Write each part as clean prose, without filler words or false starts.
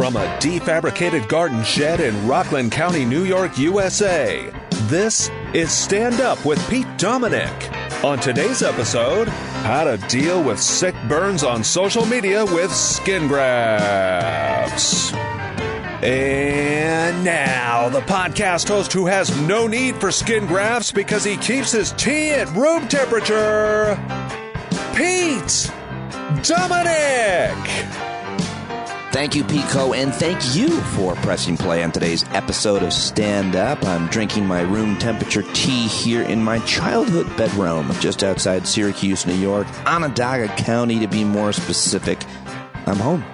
from a defabricated garden shed in Rockland County, New York, USA. This is Stand Up with Pete Dominic. On today's episode, how to deal with sick burns on social media with skin grafts. And now, the podcast host who has no need for skin grafts because he keeps his tea at room temperature, Pete Dominic. Thank you, Pico, and thank you for pressing play on today's episode of Stand Up. I'm drinking my room temperature tea here in my childhood bedroom just outside Syracuse, New York, Onondaga County to be more specific. I'm home.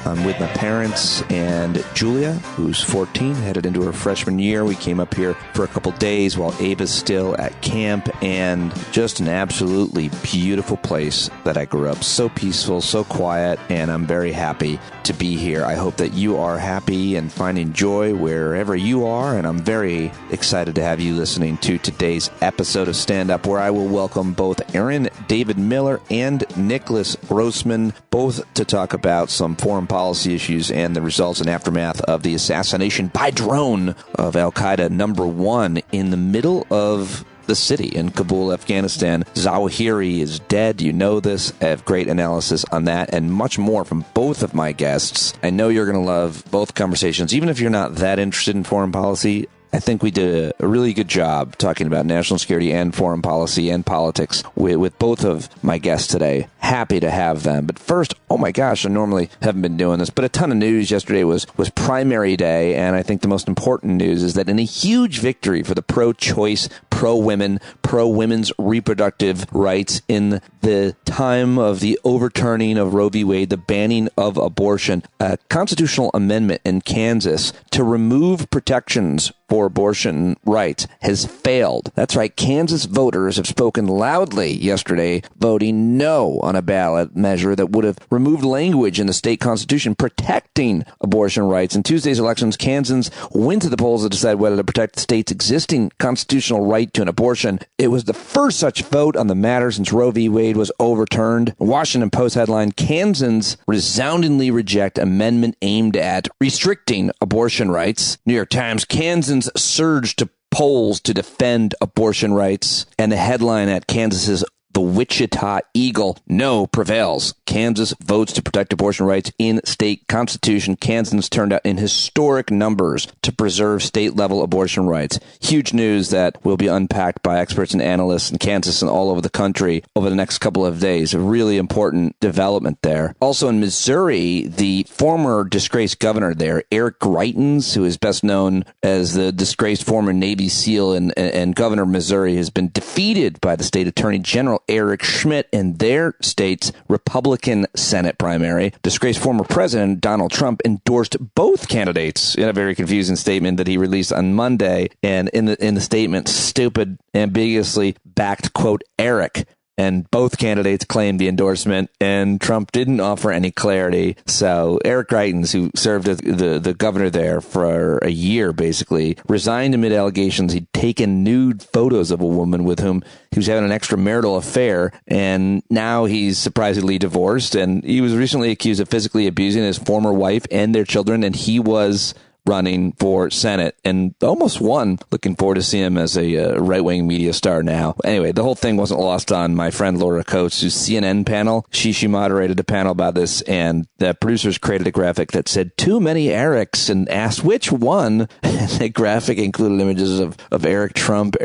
I'm with my parents and Julia, who's 14, headed into her freshman year. We came up here for a couple days while Ava's still at camp, and just an absolutely beautiful place that I grew up. So peaceful, so quiet, and I'm very happy to be here. I hope that you are happy and finding joy wherever you are, and I'm very excited to have you listening to today's episode of Stand Up, where I will welcome both Aaron David Miller and Nicholas Grossman, both to talk about some foreign policy issues and the results and aftermath of the assassination by drone of Al-Qaeda number one in the middle of the city in Kabul, Afghanistan. Zawahiri is dead. You know this. I have great analysis on that and much more from both of my guests. I know you're going to love both conversations, even if you're not that interested in foreign policy. I think we did a really good job talking about national security and foreign policy and politics with both of my guests today. Happy to have them. But first, oh my gosh, I normally haven't been doing this, but a ton of news yesterday was primary day, and I think the most important news is that in a huge victory for the pro-choice, pro-women, pro-women's reproductive rights in the time of the overturning of Roe v. Wade, the banning of abortion, a constitutional amendment in Kansas to remove protections for abortion rights has failed. That's right. Kansas voters have spoken loudly yesterday, voting no on a ballot measure that would have removed language in the state constitution protecting abortion rights. In Tuesday's elections, Kansans went to the polls to decide whether to protect the state's existing constitutional right to an abortion. It was the first such vote on the matter since Roe v. Wade was overturned. Washington Post headline, Kansans resoundingly reject amendment aimed at restricting abortion rights. New York Times, Kansans surged to polls to defend abortion rights. And the headline at Kansas's The Wichita Eagle, no prevails. Kansas votes to protect abortion rights in state constitution. Kansans turned out in historic numbers to preserve state-level abortion rights. Huge news that will be unpacked by experts and analysts in Kansas and all over the country over the next couple of days. A really important development there. Also in Missouri, the former disgraced governor there, Eric Greitens, who is best known as the disgraced former Navy SEAL and governor of Missouri, has been defeated by the state attorney general Eric Schmidt in their state's Republican Senate primary. Disgraced former President Donald Trump endorsed both candidates in a very confusing statement that he released on Monday. And in the statement, stupid, ambiguously backed, quote, Eric. And both candidates claimed the endorsement, and Trump didn't offer any clarity. So Eric Greitens, who served as the governor there for a year, basically, resigned amid allegations he'd taken nude photos of a woman with whom he was having an extramarital affair, and now he's surprisingly divorced. And he was recently accused of physically abusing his former wife and their children, and he was running for Senate and almost won. Looking forward to seeing him as a right-wing media star now. Anyway, the whole thing wasn't lost on my friend Laura Coates, whose CNN panel. She moderated a panel about this, and the producers created a graphic that said too many Erics and asked which one. And the graphic included images of Eric Trump,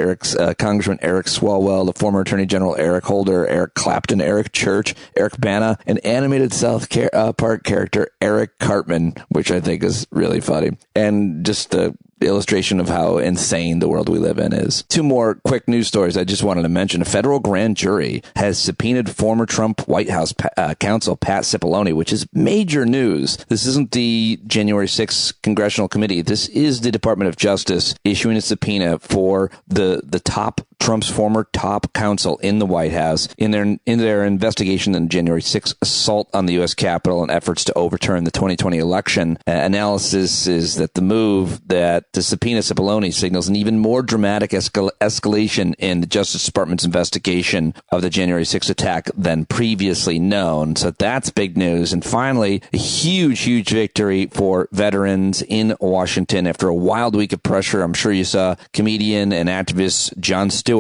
Congressman Eric Swalwell, the former Attorney General Eric Holder, Eric Clapton, Eric Church, Eric Bana, and animated South Park character Eric Cartman, which I think is really funny. And just the illustration of how insane the world we live in is. Two more quick news stories I just wanted to mention. A federal grand jury has subpoenaed former Trump White House counsel Pat Cipollone, which is major news. This isn't the January 6th congressional committee. This is the Department of Justice issuing a subpoena for the top Trump's former top counsel in the White House, in their investigation in January 6th assault on the U.S. Capitol and efforts to overturn the 2020 election. Analysis is that the move that to subpoena Cipollone signals an even more dramatic escalation in the Justice Department's investigation of the January 6th attack than previously known. So that's big news. And finally, a huge victory for veterans in Washington after a wild week of pressure. I'm sure you saw comedian and activist Jon Stewart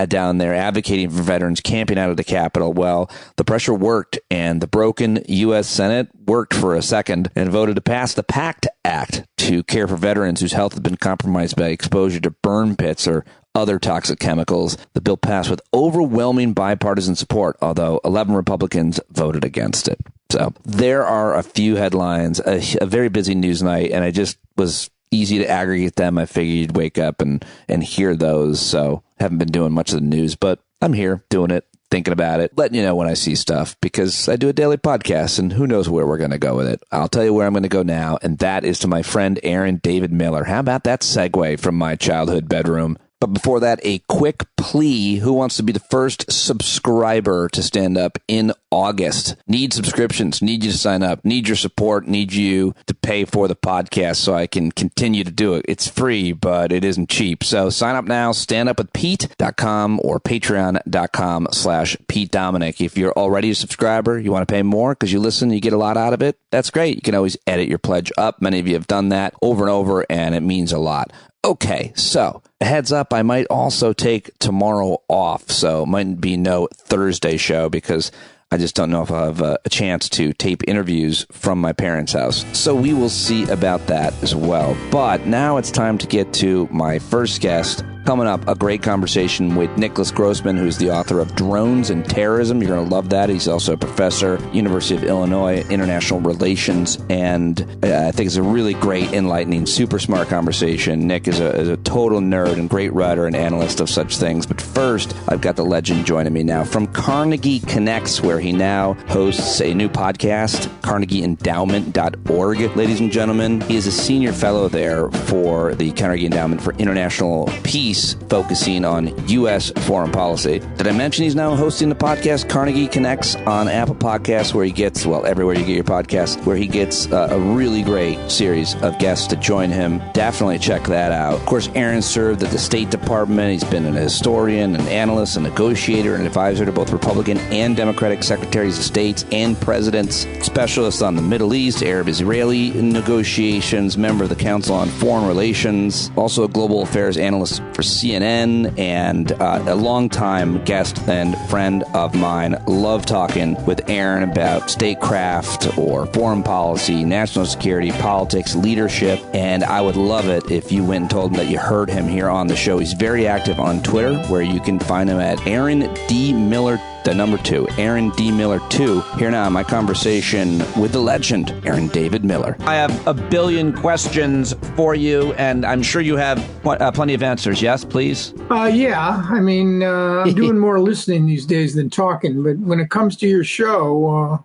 down there advocating for veterans camping out of the Capitol. Well, the pressure worked, and the broken U.S. Senate worked for a second and voted to pass the PACT Act to care for veterans whose health has been compromised by exposure to burn pits or other toxic chemicals. The bill passed with overwhelming bipartisan support, although 11 Republicans voted against it. So there are a few headlines, a very busy news night, and I just was easy to aggregate them. I figured you'd wake up and hear those. So haven't been doing much of the news, but I'm here doing it, thinking about it, letting you know when I see stuff, because I do a daily podcast, and who knows where we're going to go with it. I'll tell you where I'm going to go now, and that is to my friend Aaron David Miller. How about that segue from my childhood bedroom? But before that, a quick plea. Who wants to be the first subscriber to Stand Up in August? Need subscriptions. Need you to sign up. Need your support. Need you to pay for the podcast so I can continue to do it. It's free, but it isn't cheap. So sign up now, standupwithpete.com or patreon.com/Pete Dominic. If you're already a subscriber, you want to pay more because you listen, you get a lot out of it, that's great. You can always edit your pledge up. Many of you have done that over and over, and it means a lot. Okay, so a heads up, I might also take tomorrow off, so it might be no Thursday show because I just don't know if I'll have a chance to tape interviews from my parents' house. So we will see about that as well. But now it's time to get to my first guest. Coming up, a great conversation with Nicholas Grossman, who's the author of Drones and Terrorism. You're going to love that. He's also a professor, University of Illinois, International Relations, and I think it's a really great, enlightening, super smart conversation. Nick is a total nerd and great writer and analyst of such things. But first, I've got the legend joining me now from Carnegie Connects, where he now hosts a new podcast, CarnegieEndowment.org. Ladies and gentlemen, he is a senior fellow there for the Carnegie Endowment for International Peace, focusing on U.S. foreign policy. Did I mention he's now hosting the podcast Carnegie Connects on Apple Podcasts, where he gets, well, everywhere you get your podcasts, where he gets a really great series of guests to join him. Definitely check that out. Of course, Aaron served at the State Department. He's been a historian, an analyst, a negotiator, and advisor to both Republican and Democratic secretaries of states and presidents, specialist on the Middle East, Arab-Israeli negotiations, member of the Council on Foreign Relations, also a global affairs analyst for CNN, and a longtime guest and friend of mine. Love talking with Aaron about statecraft or foreign policy, national security, politics, leadership, and I would love it if you went and told him that you heard him here on the show. He's very active on Twitter, where you can find him at Aaron D. Miller, the number 2, Aaron D. Miller 2. Here now, my conversation with the legend, Aaron David Miller. I have a billion questions for you, and I'm sure you have plenty of answers. Yes, please? Yeah. I mean, I'm doing more listening these days than talking, but when it comes to your show,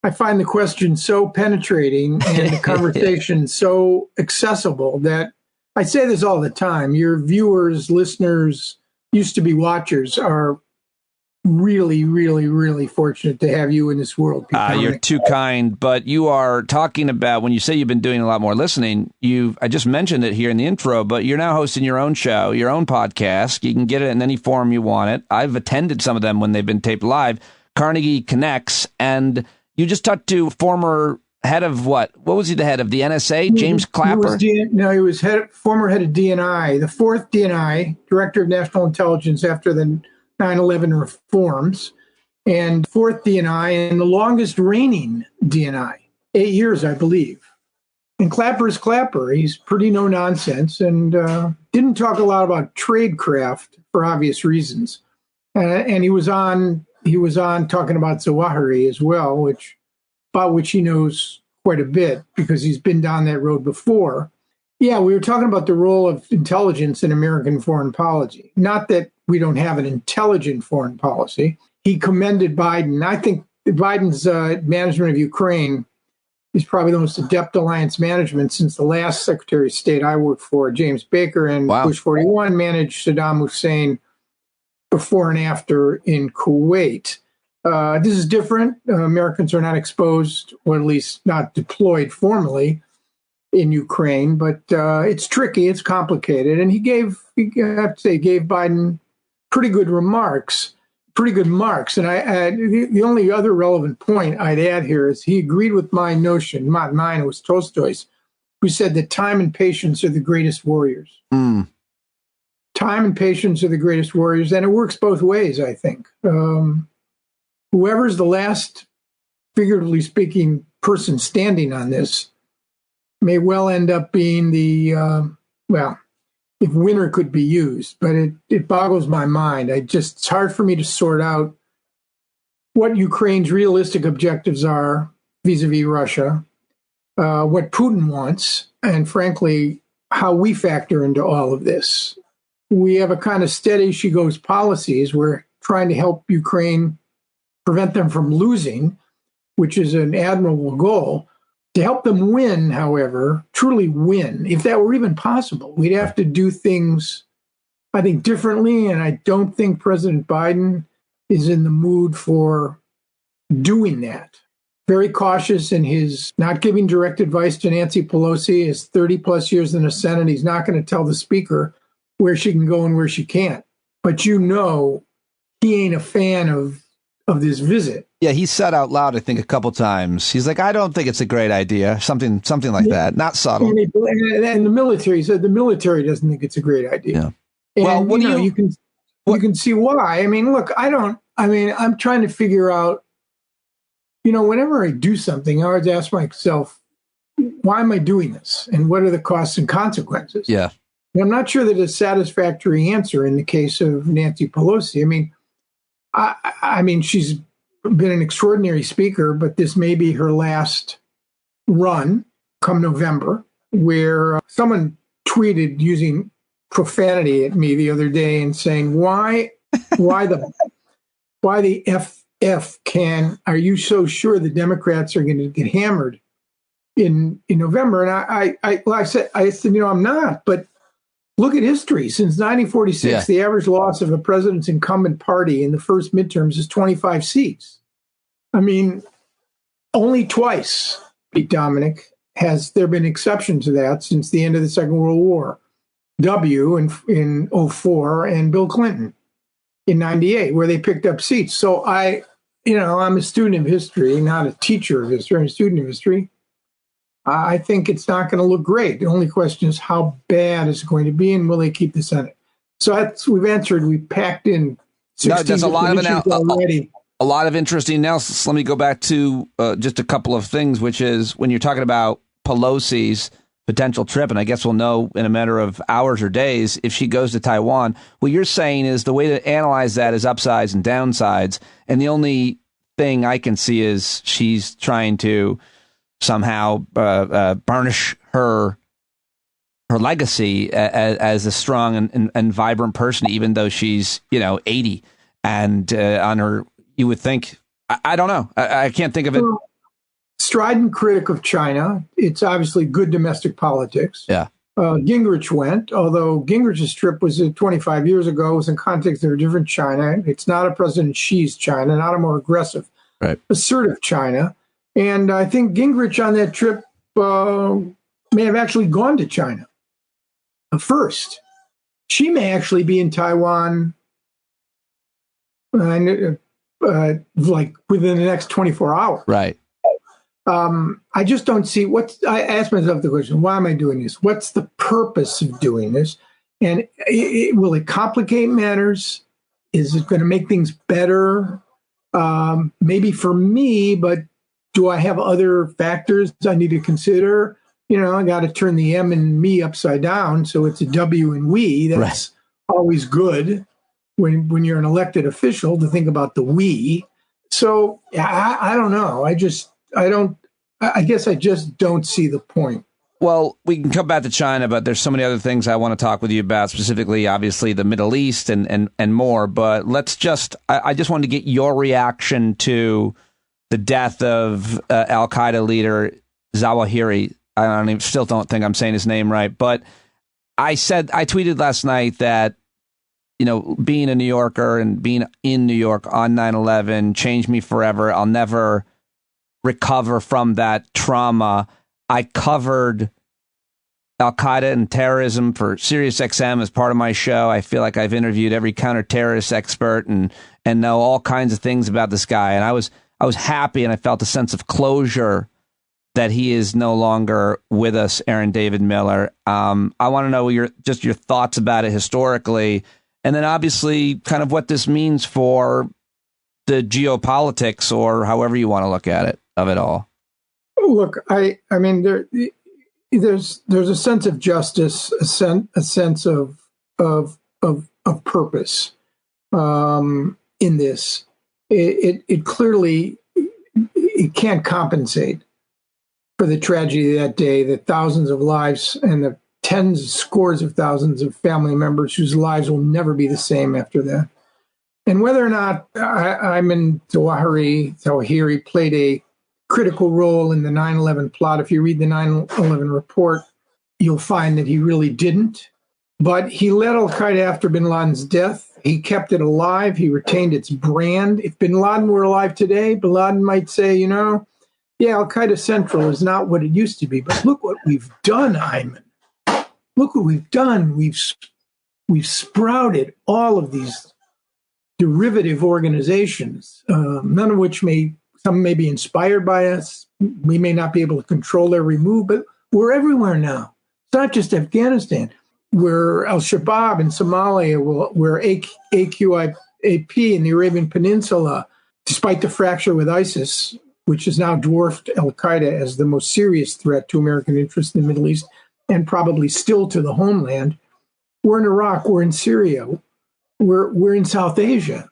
I find the questions so penetrating and the conversation so accessible that I say this all the time. Your viewers, listeners, used to be watchers are really, really, really fortunate to have you in this world. You're too kind, but you are talking about, when you say you've been doing a lot more listening, I just mentioned it here in the intro, but you're now hosting your own show, your own podcast. You can get it in any form you want it. I've attended some of them when they've been taped live. Carnegie Connects, and you just talked to former head of what? What was he the head of? The NSA? James Clapper? He was former head of DNI, the fourth DNI, Director of National Intelligence after the 9/11 reforms, and fourth DNI, and the longest reigning DNI, 8 years, I believe. And Clapper's Clapper. He's pretty no nonsense, and didn't talk a lot about tradecraft for obvious reasons. And he was on talking about Zawahiri as well, about which he knows quite a bit because he's been down that road before. Yeah, we were talking about the role of intelligence in American foreign policy. Not that we don't have an intelligent foreign policy. He commended Biden. I think Biden's management of Ukraine He's probably the most adept alliance management since the last Secretary of State I worked for, James Baker, and Bush 41 managed Saddam Hussein before and after in Kuwait. This is different. Americans are not exposed, or at least not deployed formally in Ukraine, but it's tricky, it's complicated. And he gave Biden pretty good marks. And the only other relevant point I'd add here is he agreed with my notion, not mine, it was Tolstoy's, who said that time and patience are the greatest warriors. Time and patience are the greatest warriors, and it works both ways, I think. Whoever's the last, figuratively speaking, person standing on this may well end up being if winner could be used, but it boggles my mind. It's hard for me to sort out what Ukraine's realistic objectives are vis-a-vis Russia, what Putin wants, and frankly, how we factor into all of this. We have a kind of steady she goes policies. We're trying to help Ukraine prevent them from losing, which is an admirable goal. To help them win, however, truly win, if that were even possible, we'd have to do things, I think, differently. And I don't think President Biden is in the mood for doing that. Very cautious in his not giving direct advice to Nancy Pelosi. His 30 plus years in the Senate, he's not going to tell the speaker where she can go and where she can't. But he ain't a fan of this visit. Yeah, he said out loud, I think, a couple times. He's like, I don't think it's a great idea. Something like that. Not subtle. And the military said the military doesn't think it's a great idea. Yeah. And, well, you can see why. I mean, look, I'm trying to figure out, whenever I do something, I always ask myself, why am I doing this? And what are the costs and consequences? Yeah. And I'm not sure that a satisfactory answer in the case of Nancy Pelosi. I mean, she's been an extraordinary speaker, but this may be her last run come November, where someone tweeted using profanity at me the other day and saying, why the are you so sure the Democrats are going to get hammered in November? And I said, I'm not, but look at history. Since 1946, the average loss of a president's incumbent party in the first midterms is 25 seats. I mean, only twice, Pete Dominic, has there been exception to that since the end of the Second World War. W in 2004 and Bill Clinton in 98, where they picked up seats. So I'm a student of history, not a teacher of history. I'm a student of history. I think it's not going to look great. The only question is how bad is it going to be, and will they keep the Senate? So we've answered. We packed in 16 there's a lot of already. A lot of interesting analysis. Let me go back to just a couple of things, which is when you're talking about Pelosi's potential trip, and I guess we'll know in a matter of hours or days if she goes to Taiwan. What you're saying is the way to analyze that is upsides and downsides, and the only thing I can see is she's trying to somehow burnish her legacy as a strong and vibrant person, even though she's 80 and on her. You would think, I don't know. I can't think of it. Strident critic of China. It's obviously good domestic politics. Yeah. Gingrich went, although Gingrich's trip was 25 years ago. It was in context of a different China. It's not a President Xi's China, not a more aggressive, assertive China. And I think Gingrich on that trip may have actually gone to China first. She may actually be in Taiwan like within the next 24 hours. Right. I just don't see I ask myself the question, why am I doing this? What's the purpose of doing this? And will it complicate matters? Is it going to make things better? Maybe for me, but do I have other factors I need to consider? I got to turn the M and me upside down. So it's a W and we. That's always good when you're an elected official to think about the we. So I don't know. I guess I just don't see the point. Well, we can come back to China, but there's so many other things I want to talk with you about, specifically, obviously, the Middle East and more. But I just wanted to get your reaction to the death of Al-Qaeda leader Zawahiri. Still don't think I'm saying his name right, but I tweeted last night that, being a New Yorker and being in New York on 9/11 changed me forever. I'll never recover from that trauma. I covered Al-Qaeda and terrorism for Sirius XM as part of my show. I feel like I've interviewed every counter-terrorist expert and know all kinds of things about this guy. And I was happy, and I felt a sense of closure that he is no longer with us, Aaron David Miller. I want to know your thoughts about it historically, and then obviously kind of what this means for the geopolitics, or however you want to look at it, of it all. Look, I mean, there's a sense of justice, a sense of purpose in this. It clearly it can't compensate for the tragedy of that day, the thousands of lives and the scores of thousands of family members whose lives will never be the same after that. And whether or not Ayman Zawahiri played a critical role in the 9/11 plot, if you read the 9/11 report, you'll find that he really didn't. But he led Al-Qaeda after bin Laden's death. He kept it alive. He retained its brand. If bin Laden were alive today, bin Laden might say, Al-Qaeda Central is not what it used to be, but look what we've done, Ayman. Look what we've done. We've sprouted all of these derivative organizations, none of which some may be inspired by us. We may not be able to control every move, but we're everywhere now. It's not just Afghanistan. We're Al-Shabaab in Somalia. We're AQIP in the Arabian Peninsula, despite the fracture with ISIS, which has now dwarfed Al-Qaeda as the most serious threat to American interests in the Middle East, and probably still to the homeland. We're in Iraq. We're in Syria. We're in South Asia.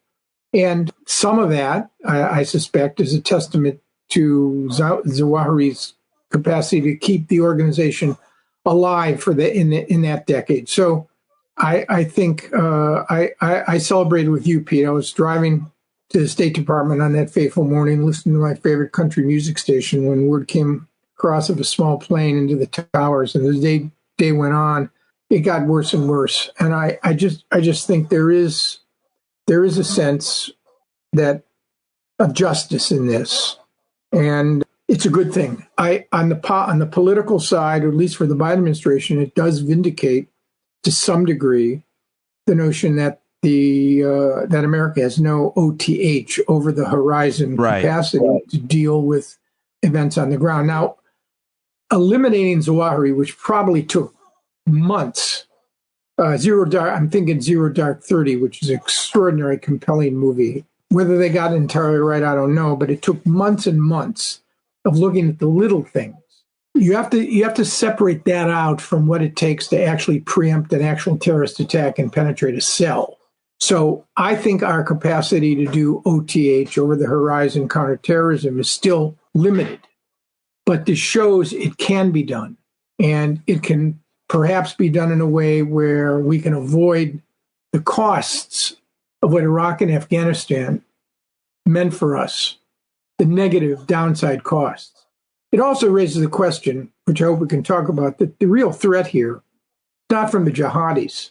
And some of that, I suspect, is a testament to Zawahiri's capacity to keep the organization alive in that decade. So I think I celebrated with you, Pete. I was driving to the State Department on that fateful morning, listening to my favorite country music station, when word came across of a small plane into the towers. And as the day went on, it got worse and worse. And I just think there is a sense of justice in this, and it's a good thing. On the political side, or at least for the Biden administration, it does vindicate to some degree the notion that that America has no OTH, over the horizon capacity to deal with events on the ground. Now, eliminating Zawahiri, which probably took months. I'm thinking Zero Dark 30, which is an extraordinary, compelling movie. Whether they got it entirely right, I don't know, but it took months and months of looking at the little things. You have to separate that out from what it takes to actually preempt an actual terrorist attack and penetrate a cell. So I think our capacity to do OTH, over the horizon counterterrorism, is still limited. But this shows it can be done, and it can perhaps be done in a way where we can avoid the costs of what Iraq and Afghanistan meant for us, the negative downside costs. It also raises the question, which I hope we can talk about, that the real threat here is not from the jihadis.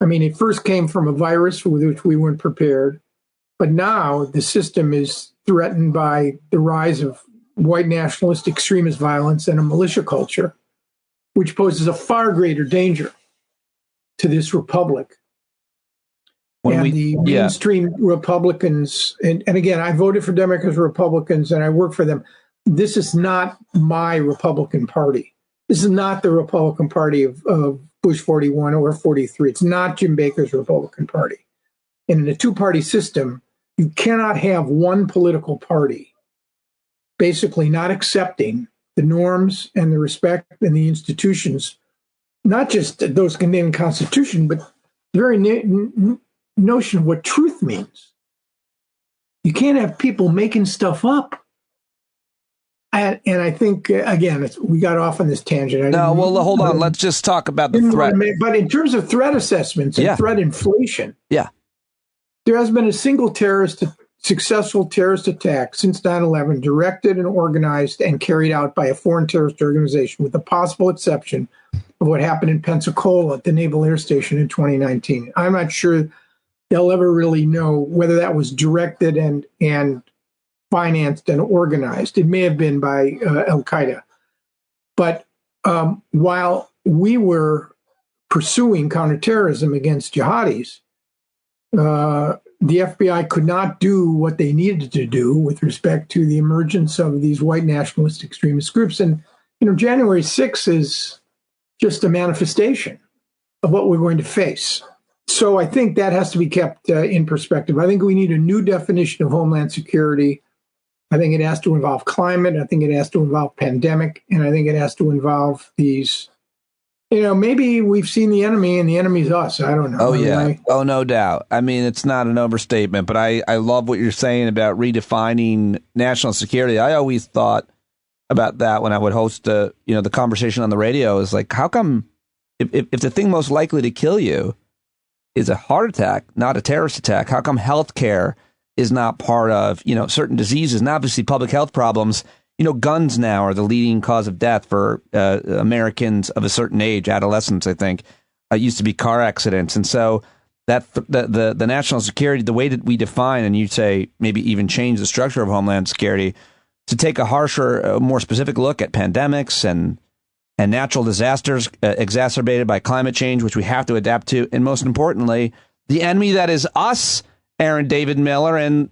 I mean, it first came from a virus for which we weren't prepared, but now the system is threatened by the rise of white nationalist extremist violence and a militia culture, which poses a far greater danger to this republic. The mainstream Republicans, and again, I voted for Democrats, Republicans, and I work for them. This is not my Republican Party. This is not the Republican Party of Bush 41 or 43. It's not Jim Baker's Republican Party. And in a two-party system, you cannot have one political party basically not accepting the norms and the respect and the institutions, not just those contained in the Constitution, but the very notion of what truth means. You can't have people making stuff up. And I think, again, we got off on this tangent. Hold on. Let's just talk about the threat. But in terms of threat assessments and threat inflation, there hasn't been a single terrorist successful terrorist attack since 9/11, directed and organized and carried out by a foreign terrorist organization, with the possible exception of what happened in Pensacola at the Naval Air Station in 2019. I'm not sure they'll ever really know whether that was directed and financed and organized. It may have been by Al-Qaeda. But while we were pursuing counterterrorism against jihadis, the FBI could not do what they needed to do with respect to the emergence of these white nationalist extremist groups. And, January 6th is just a manifestation of what we're going to face. So I think that has to be kept in perspective. I think we need a new definition of homeland security. I think it has to involve climate. I think it has to involve pandemic. And I think it has to involve these, maybe we've seen the enemy and the enemy's us. I don't know. Oh, yeah. Oh, no doubt. I mean, it's not an overstatement, but I love what you're saying about redefining national security. I always thought about that when I would host the conversation on the radio, is like, how come if the thing most likely to kill you is a heart attack, not a terrorist attack, how come healthcare is not part of, certain diseases and obviously public health problems? Guns now are the leading cause of death for Americans of a certain age, adolescents, I think. Used to be car accidents. And so that the national security, the way that we define, and you'd say maybe even change the structure of homeland security to take a harsher, more specific look at pandemics and natural disasters exacerbated by climate change, which we have to adapt to. And most importantly, the enemy that is us, Aaron David Miller, and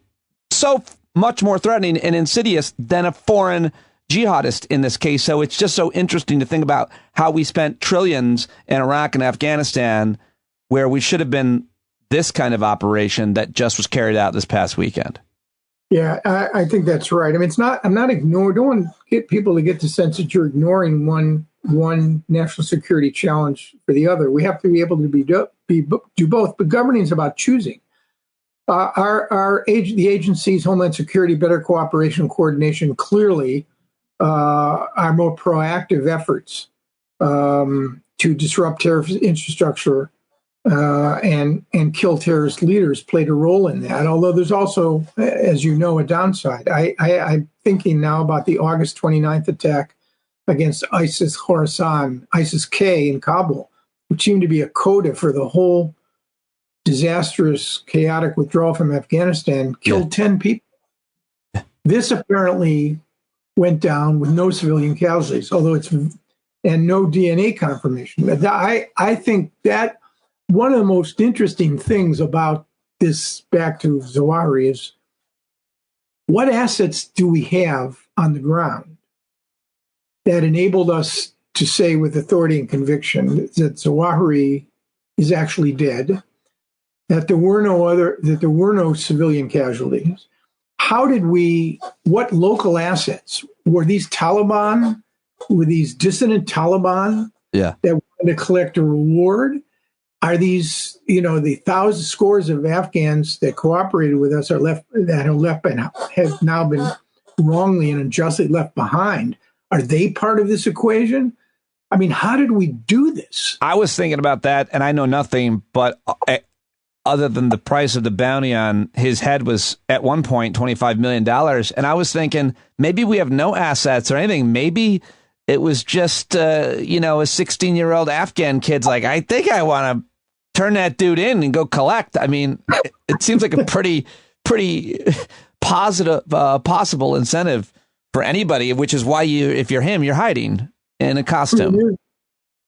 so much more threatening and insidious than a foreign jihadist in this case. So it's just so interesting to think about how we spent trillions in Iraq and Afghanistan, where we should have been this kind of operation that just was carried out this past weekend. Yeah, I think that's right. I mean, I'm not ignoring, don't want to get people to get the sense that you're ignoring one national security challenge for the other. We have to be able to do both, but governing is about choosing. The agency's Homeland Security, better cooperation and coordination clearly are more proactive efforts to disrupt terrorist infrastructure and kill terrorist leaders played a role in that. Although there's also, as you know, a downside. I'm thinking now about the August 29th attack against ISIS-K in Kabul, which seemed to be a coda for the whole disastrous, chaotic withdrawal from Afghanistan, killed 10 people. This apparently went down with no civilian casualties, and no DNA confirmation. I think that one of the most interesting things about this, back to Zawahiri, is what assets do we have on the ground that enabled us to say with authority and conviction that Zawahiri is actually dead, that there were no civilian casualties? What local assets were these Taliban? Were these dissident Taliban that wanted to collect a reward? Are these, the scores of Afghans that cooperated with us have now been wrongly and unjustly left behind? Are they part of this equation? I mean, how did we do this? I was thinking about that, and I know nothing, but other than the price of the bounty on his head was at one point $25 million. And I was thinking, maybe we have no assets or anything. Maybe it was just, a 16-year-old Afghan kid's like, I think I want to turn that dude in and go collect. I mean, it seems like a pretty positive, possible incentive for anybody, which is why if you're him, you're hiding in a costume.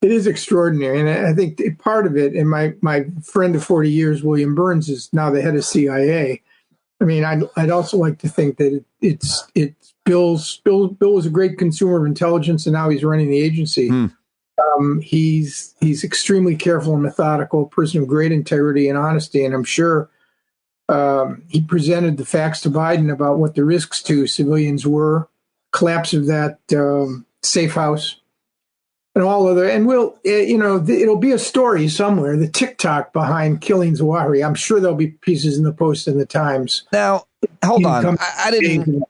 It is extraordinary. And I think part of it, and my friend of 40 years, William Burns, is now the head of CIA. I mean, I'd also like to think that it's Bill was a great consumer of intelligence, and now he's running the agency. He's extremely careful and methodical, a person of great integrity and honesty. And I'm sure he presented the facts to Biden about what the risks to civilians were, collapse of that safe house, and all other. And it'll be a story somewhere, the TikTok behind killing Zawahiri. I'm sure there'll be pieces in the Post and the Times. Now, hold on. I didn't.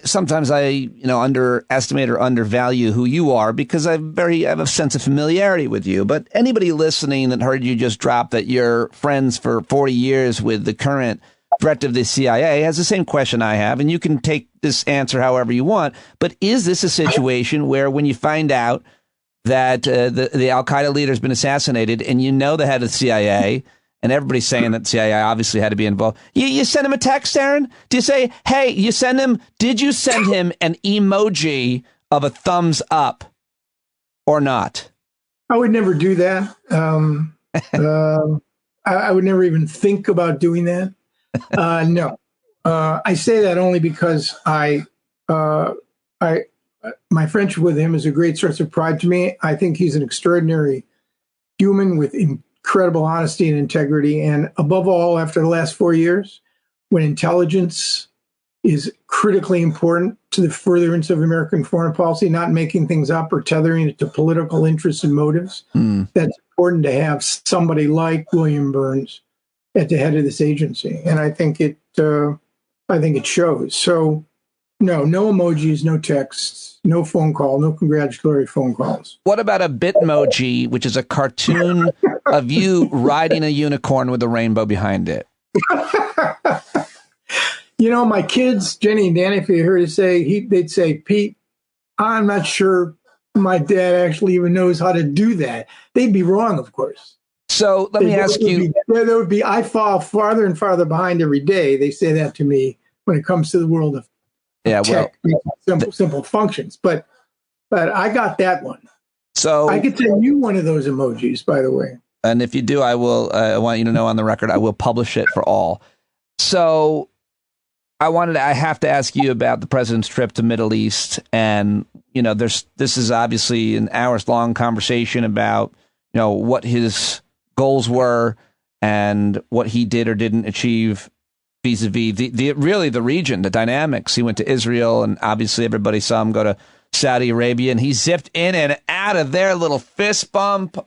Sometimes I underestimate or undervalue who you are because I have a sense of familiarity with you. But anybody listening that heard you just drop that you're friends for 40 years with the current threat of the CIA has the same question I have, and you can take this answer however you want. But is this a situation where when you find out that the Al-Qaeda leader has been assassinated and you know the head of the CIA, and everybody's saying that the CIA obviously had to be involved, you send him a text, Aaron? Do you say, hey, did you send him an emoji of a thumbs up or not? I would never do that. I would never even think about doing that. No, I say that only because my friendship with him is a great source of pride to me. I think he's an extraordinary human with incredible honesty and integrity. And above all, after the last 4 years, when intelligence is critically important to the furtherance of American foreign policy, not making things up or tethering it to political interests and motives, that's important to have somebody like William Burns at the head of this agency. And I think it shows. So no emojis, no texts, no phone call, no congratulatory phone calls. What about a Bitmoji, which is a cartoon of you riding a unicorn with a rainbow behind it? My kids, Jenny and Danny, if you heard it say, they'd say, Pete, I'm not sure my dad actually even knows how to do that. They'd be wrong, of course. So let me ask you. There would be, I fall farther and farther behind every day. They say that to me when it comes to the world of tech, simple functions. But I got that one. So I could send you one of those emojis, by the way. And if you do, I will. I want you to know on the record, I will publish it for all. So I have to ask you about the president's trip to Middle East, and this is obviously an hours-long conversation about what his goals were and what he did or didn't achieve vis-a-vis the region, the dynamics. He went to Israel, and obviously everybody saw him go to Saudi Arabia, and he zipped in and out of there, little fist bump,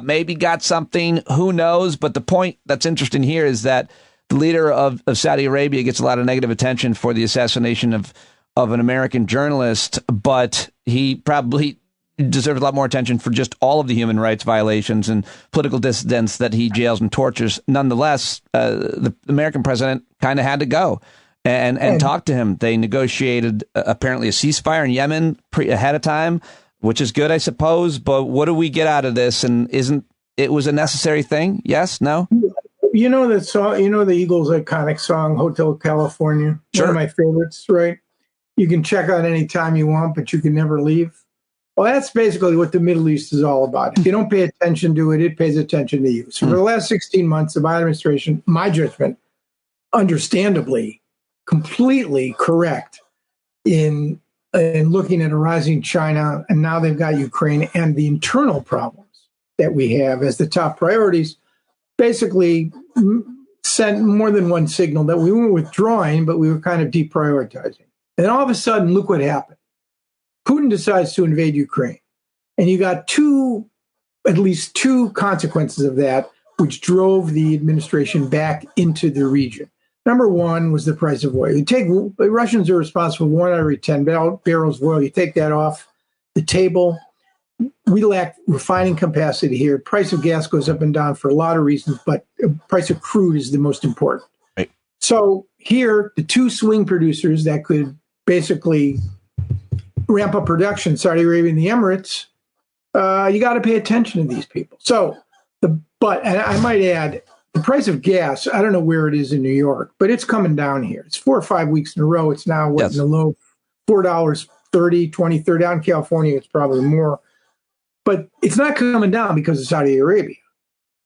maybe got something, who knows? But the point that's interesting here is that the leader of Saudi Arabia gets a lot of negative attention for the assassination of an American journalist, but he probably deserves a lot more attention for just all of the human rights violations and political dissidents that he jails and tortures. Nonetheless, the American president kind of had to go and talk to him. They negotiated apparently a ceasefire in Yemen ahead of time, which is good, I suppose. But what do we get out of this? And isn't it was a necessary thing? Yes? No? The song, the Eagles' iconic song, Hotel California, sure. One of my favorites, right? You can check out any time you want, but you can never leave. Well, that's basically what the Middle East is all about. If you don't pay attention to it, it pays attention to you. So for the last 16 months, the Biden administration, my judgment, understandably, completely correct in looking at a rising China, and now they've got Ukraine and the internal problems that we have as the top priorities, basically sent more than one signal that we weren't withdrawing, but we were kind of deprioritizing. And then all of a sudden, look what happened. Putin decides to invade Ukraine. And you got at least two consequences of that, which drove the administration back into the region. Number one was the price of oil. The Russians are responsible for 1 out of every 10 barrels of oil. You take that off the table. We lack refining capacity here. Price of gas goes up and down for a lot of reasons, but price of crude is the most important. Right. So here, the two swing producers that could basically ramp up production, Saudi Arabia and the Emirates, you got to pay attention to these people. So, and I might add, the price of gas, I don't know where it is in New York, but it's coming down here. It's 4 or 5 weeks in a row. It's now in the low $4.30, 20, $30. Down in California, it's probably more. But it's not coming down because of Saudi Arabia.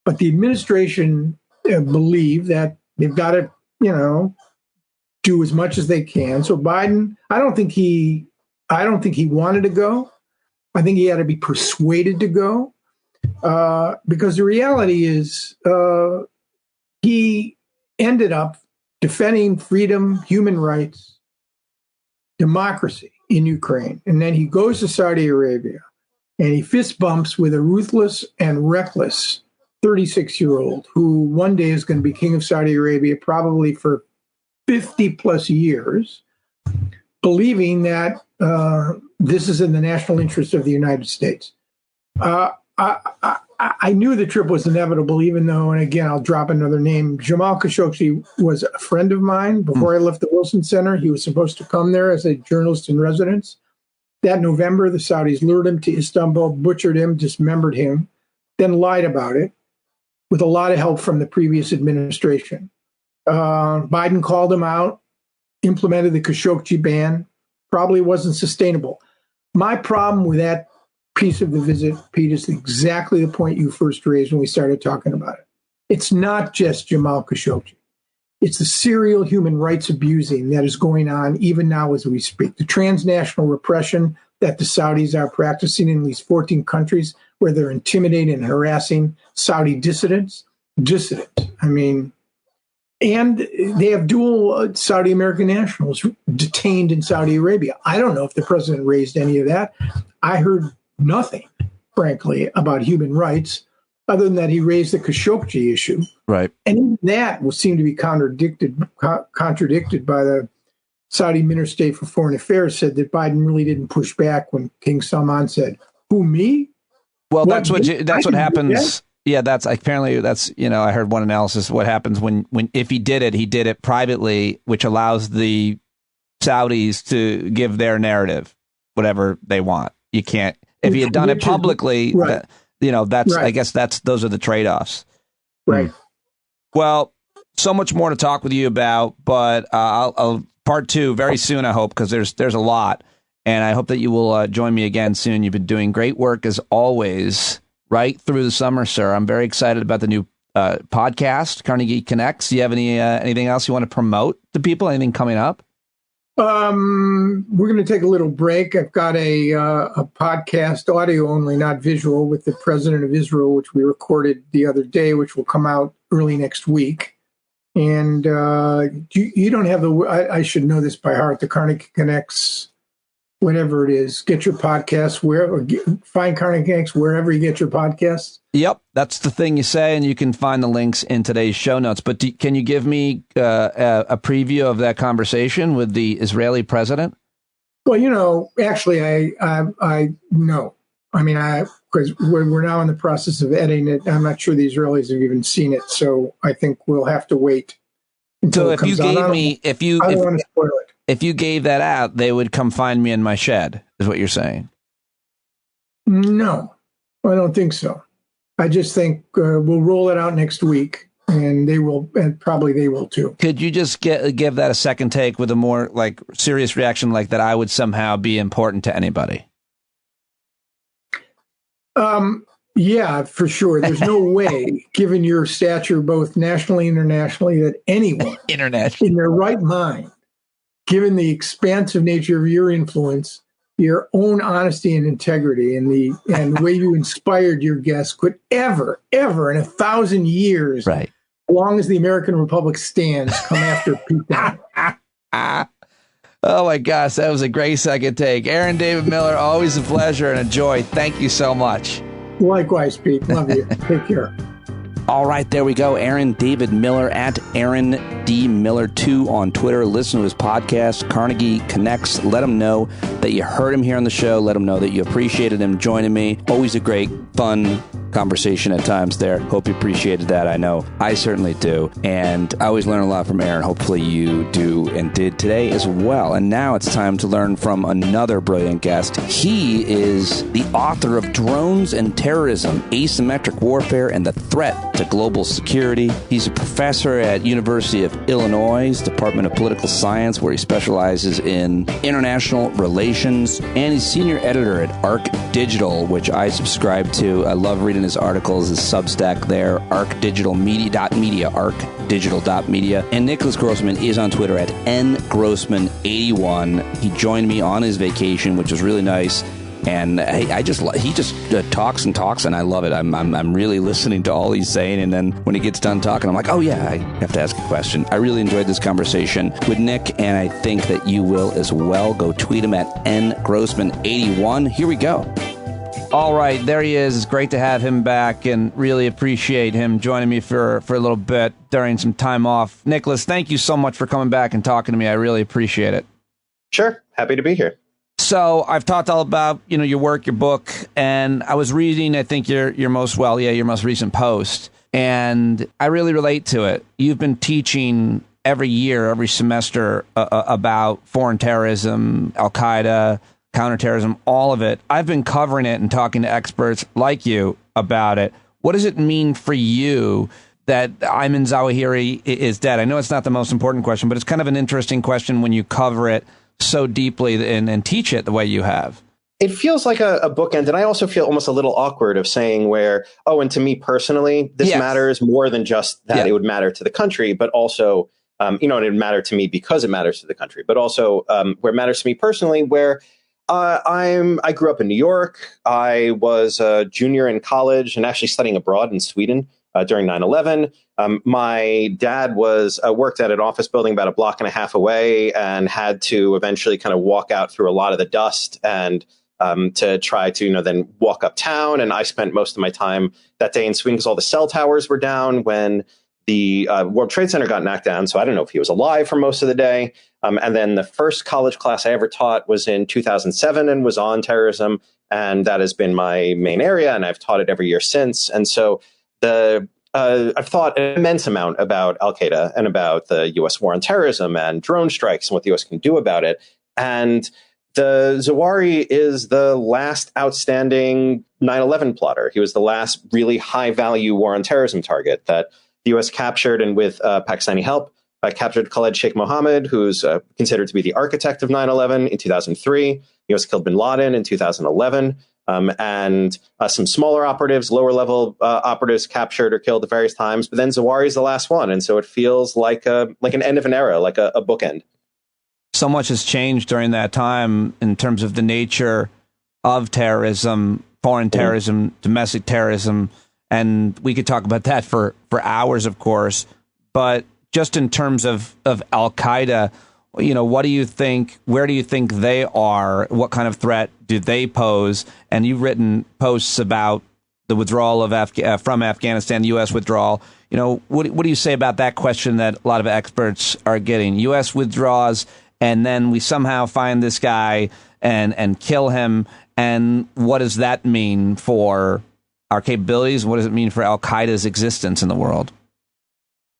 But the administration believe that they've got to, do as much as they can. So Biden, I don't think he wanted to go. I think he had to be persuaded to go because the reality is he ended up defending freedom, human rights, democracy in Ukraine. And then he goes to Saudi Arabia and he fist bumps with a ruthless and reckless 36-year-old who one day is going to be king of Saudi Arabia, probably for 50 plus years, believing that this is in the national interest of the United States. I I knew the trip was inevitable, even though, and again, I'll drop another name. Jamal Khashoggi was a friend of mine. Before I left the Wilson Center, he was supposed to come there as a journalist in residence. That November, the Saudis lured him to Istanbul, butchered him, dismembered him, then lied about it with a lot of help from the previous administration. Biden called him out, implemented the Khashoggi ban, probably wasn't sustainable. My problem with that piece of the visit, Pete, is exactly the point you first raised when we started talking about it. It's not just Jamal Khashoggi. It's the serial human rights abusing that is going on even now as we speak. The transnational repression that the Saudis are practicing in at least 14 countries where they're intimidating and harassing Saudi dissidents. I mean, and they have dual Saudi American nationals detained in Saudi Arabia. I don't know if the president raised any of that. I heard nothing, frankly, about human rights, other than that he raised the Khashoggi issue. Right. And even that will seem to be contradicted by the Saudi Minister for Foreign Affairs, said that Biden really didn't push back when King Salman said, "Who, me?" Well, that's what happens. Yeah, that's apparently I heard one analysis. What happens when if he did it privately, which allows the Saudis to give their narrative, whatever they want. You can't. If he had done it publicly, right. That's right. I guess those are the trade-offs. Right. Well, so much more to talk with you about, but I'll part two very soon, I hope, because there's a lot, and I hope that you will join me again soon. You've been doing great work as always, right through the summer, sir. I'm very excited about the new podcast, Carnegie Connects. Do you have anything else you want to promote to people? Anything coming up? We're going to take a little break. I've got a podcast, audio only, not visual, with the president of Israel, which we recorded the other day, which will come out early next week. And you don't have I should know this by heart, the Carnegie Connects, whatever it is. Get your podcasts find Carnegie Connects wherever you get your podcasts. Yep, that's the thing you say, and you can find the links in today's show notes. But can you give me a preview of that conversation with the Israeli president? Well, actually, I know. I mean, because we're now in the process of editing it. I'm not sure the Israelis have even seen it, so I think we'll have to wait until it comes out. I don't want to spoil it. If you gave that out, they would come find me in my shed, is what you're saying? No, I don't think so. I just think we'll roll it out next week, and they will, and probably they will too. Could you just give that a second take with a more serious reaction, like that I would somehow be important to anybody? Yeah, for sure. There's no way, given your stature both nationally and internationally, that anyone in their right mind, given the expansive nature of your influence, your own honesty and integrity, and the way you inspired your guests, could ever in 1,000 years, right, as long as the American Republic stands, come after Pete Dominick. Oh my gosh, that was a great second take. Aaron David Miller, always a pleasure and a joy. Thank you so much. Likewise, Pete. Love you. Take care. All right, there we go. Aaron David Miller at Aaron D. Miller 2 on Twitter. Listen to his podcast, Carnegie Connects. Let him know that you heard him here on the show. Let him know that you appreciated him joining me. Always a great, fun conversation at times there. Hope you appreciated that. I know I certainly do. And I always learn a lot from Aaron. Hopefully you do and did today as well. And now it's time to learn from another brilliant guest. He is the author of Drones and Terrorism, Asymmetric Warfare and the Threat to Global Security. He's a professor at University of Illinois' Department of Political Science, where he specializes in international relations. And he's senior editor at Arc Digital, which I subscribe to. I love reading his articles, his Substack there, arcdigitalmedia, arcdigital.media. And Nicholas Grossman is on Twitter at ngrossman81. He joined me on his vacation, which was really nice. And he just talks and talks, and I love it. I'm really listening to all he's saying, and then when he gets done talking, I'm like, oh yeah, I have to ask a question. I really enjoyed this conversation with Nick, and I think that you will as well. Go tweet him at ngrossman81. Here we go. All right, there he is. It's great to have him back, and really appreciate him joining me for a little bit during some time off. Nicholas, thank you so much for coming back and talking to me. I really appreciate it. Sure. Happy to be here. So I've talked all about, your work, your book, and I was reading, I think your most recent post, and I really relate to it. You've been teaching every year, every semester about foreign terrorism, Al-Qaeda, counterterrorism, all of it. I've been covering it and talking to experts like you about it. What does it mean for you that Ayman Zawahiri is dead? I know it's not the most important question, but it's kind of an interesting question when you cover it so deeply and teach it the way you have. It feels like a bookend, and I also feel almost a little awkward of saying and to me personally, this matters more than just that it would matter to the country, but also, and it would matter to me because it matters to the country, but also where it matters to me personally, where I grew up in New York. I was a junior in college and actually studying abroad in Sweden during 9/11. My dad worked at an office building about a block and a half away and had to eventually kind of walk out through a lot of the dust and to try to, then walk uptown. And I spent most of my time that day in Sweden because all the cell towers were down when the World Trade Center got knocked down. So I don't know if he was alive for most of the day. And then the first college class I ever taught was in 2007 and was on terrorism. And that has been my main area. And I've taught it every year since. And so I've thought an immense amount about Al-Qaeda and about the U.S. war on terrorism and drone strikes and what the U.S. can do about it. And the Zawahiri is the last outstanding 9/11 plotter. He was the last really high-value war on terrorism target that the U.S. captured, and with Pakistani help, captured Khaled Sheikh Mohammed, who's considered to be the architect of 9/11 in 2003. The U.S. killed bin Laden in 2011. And some smaller operatives, lower-level operatives captured or killed at various times. But then Zawahiri is the last one. And so it feels like an end of an era, like a bookend. So much has changed during that time in terms of the nature of terrorism, foreign terrorism, domestic terrorism. And we could talk about that for hours, of course. But just in terms of Al-Qaeda, what do you think? Where do you think they are? What kind of threat do they pose? And you've written posts about the withdrawal from Afghanistan, the U.S. withdrawal. What do you say about that question that a lot of experts are getting? U.S. withdraws, and then we somehow find this guy and kill him. And what does that mean for our capabilities? What does it mean for Al-Qaeda's existence in the world?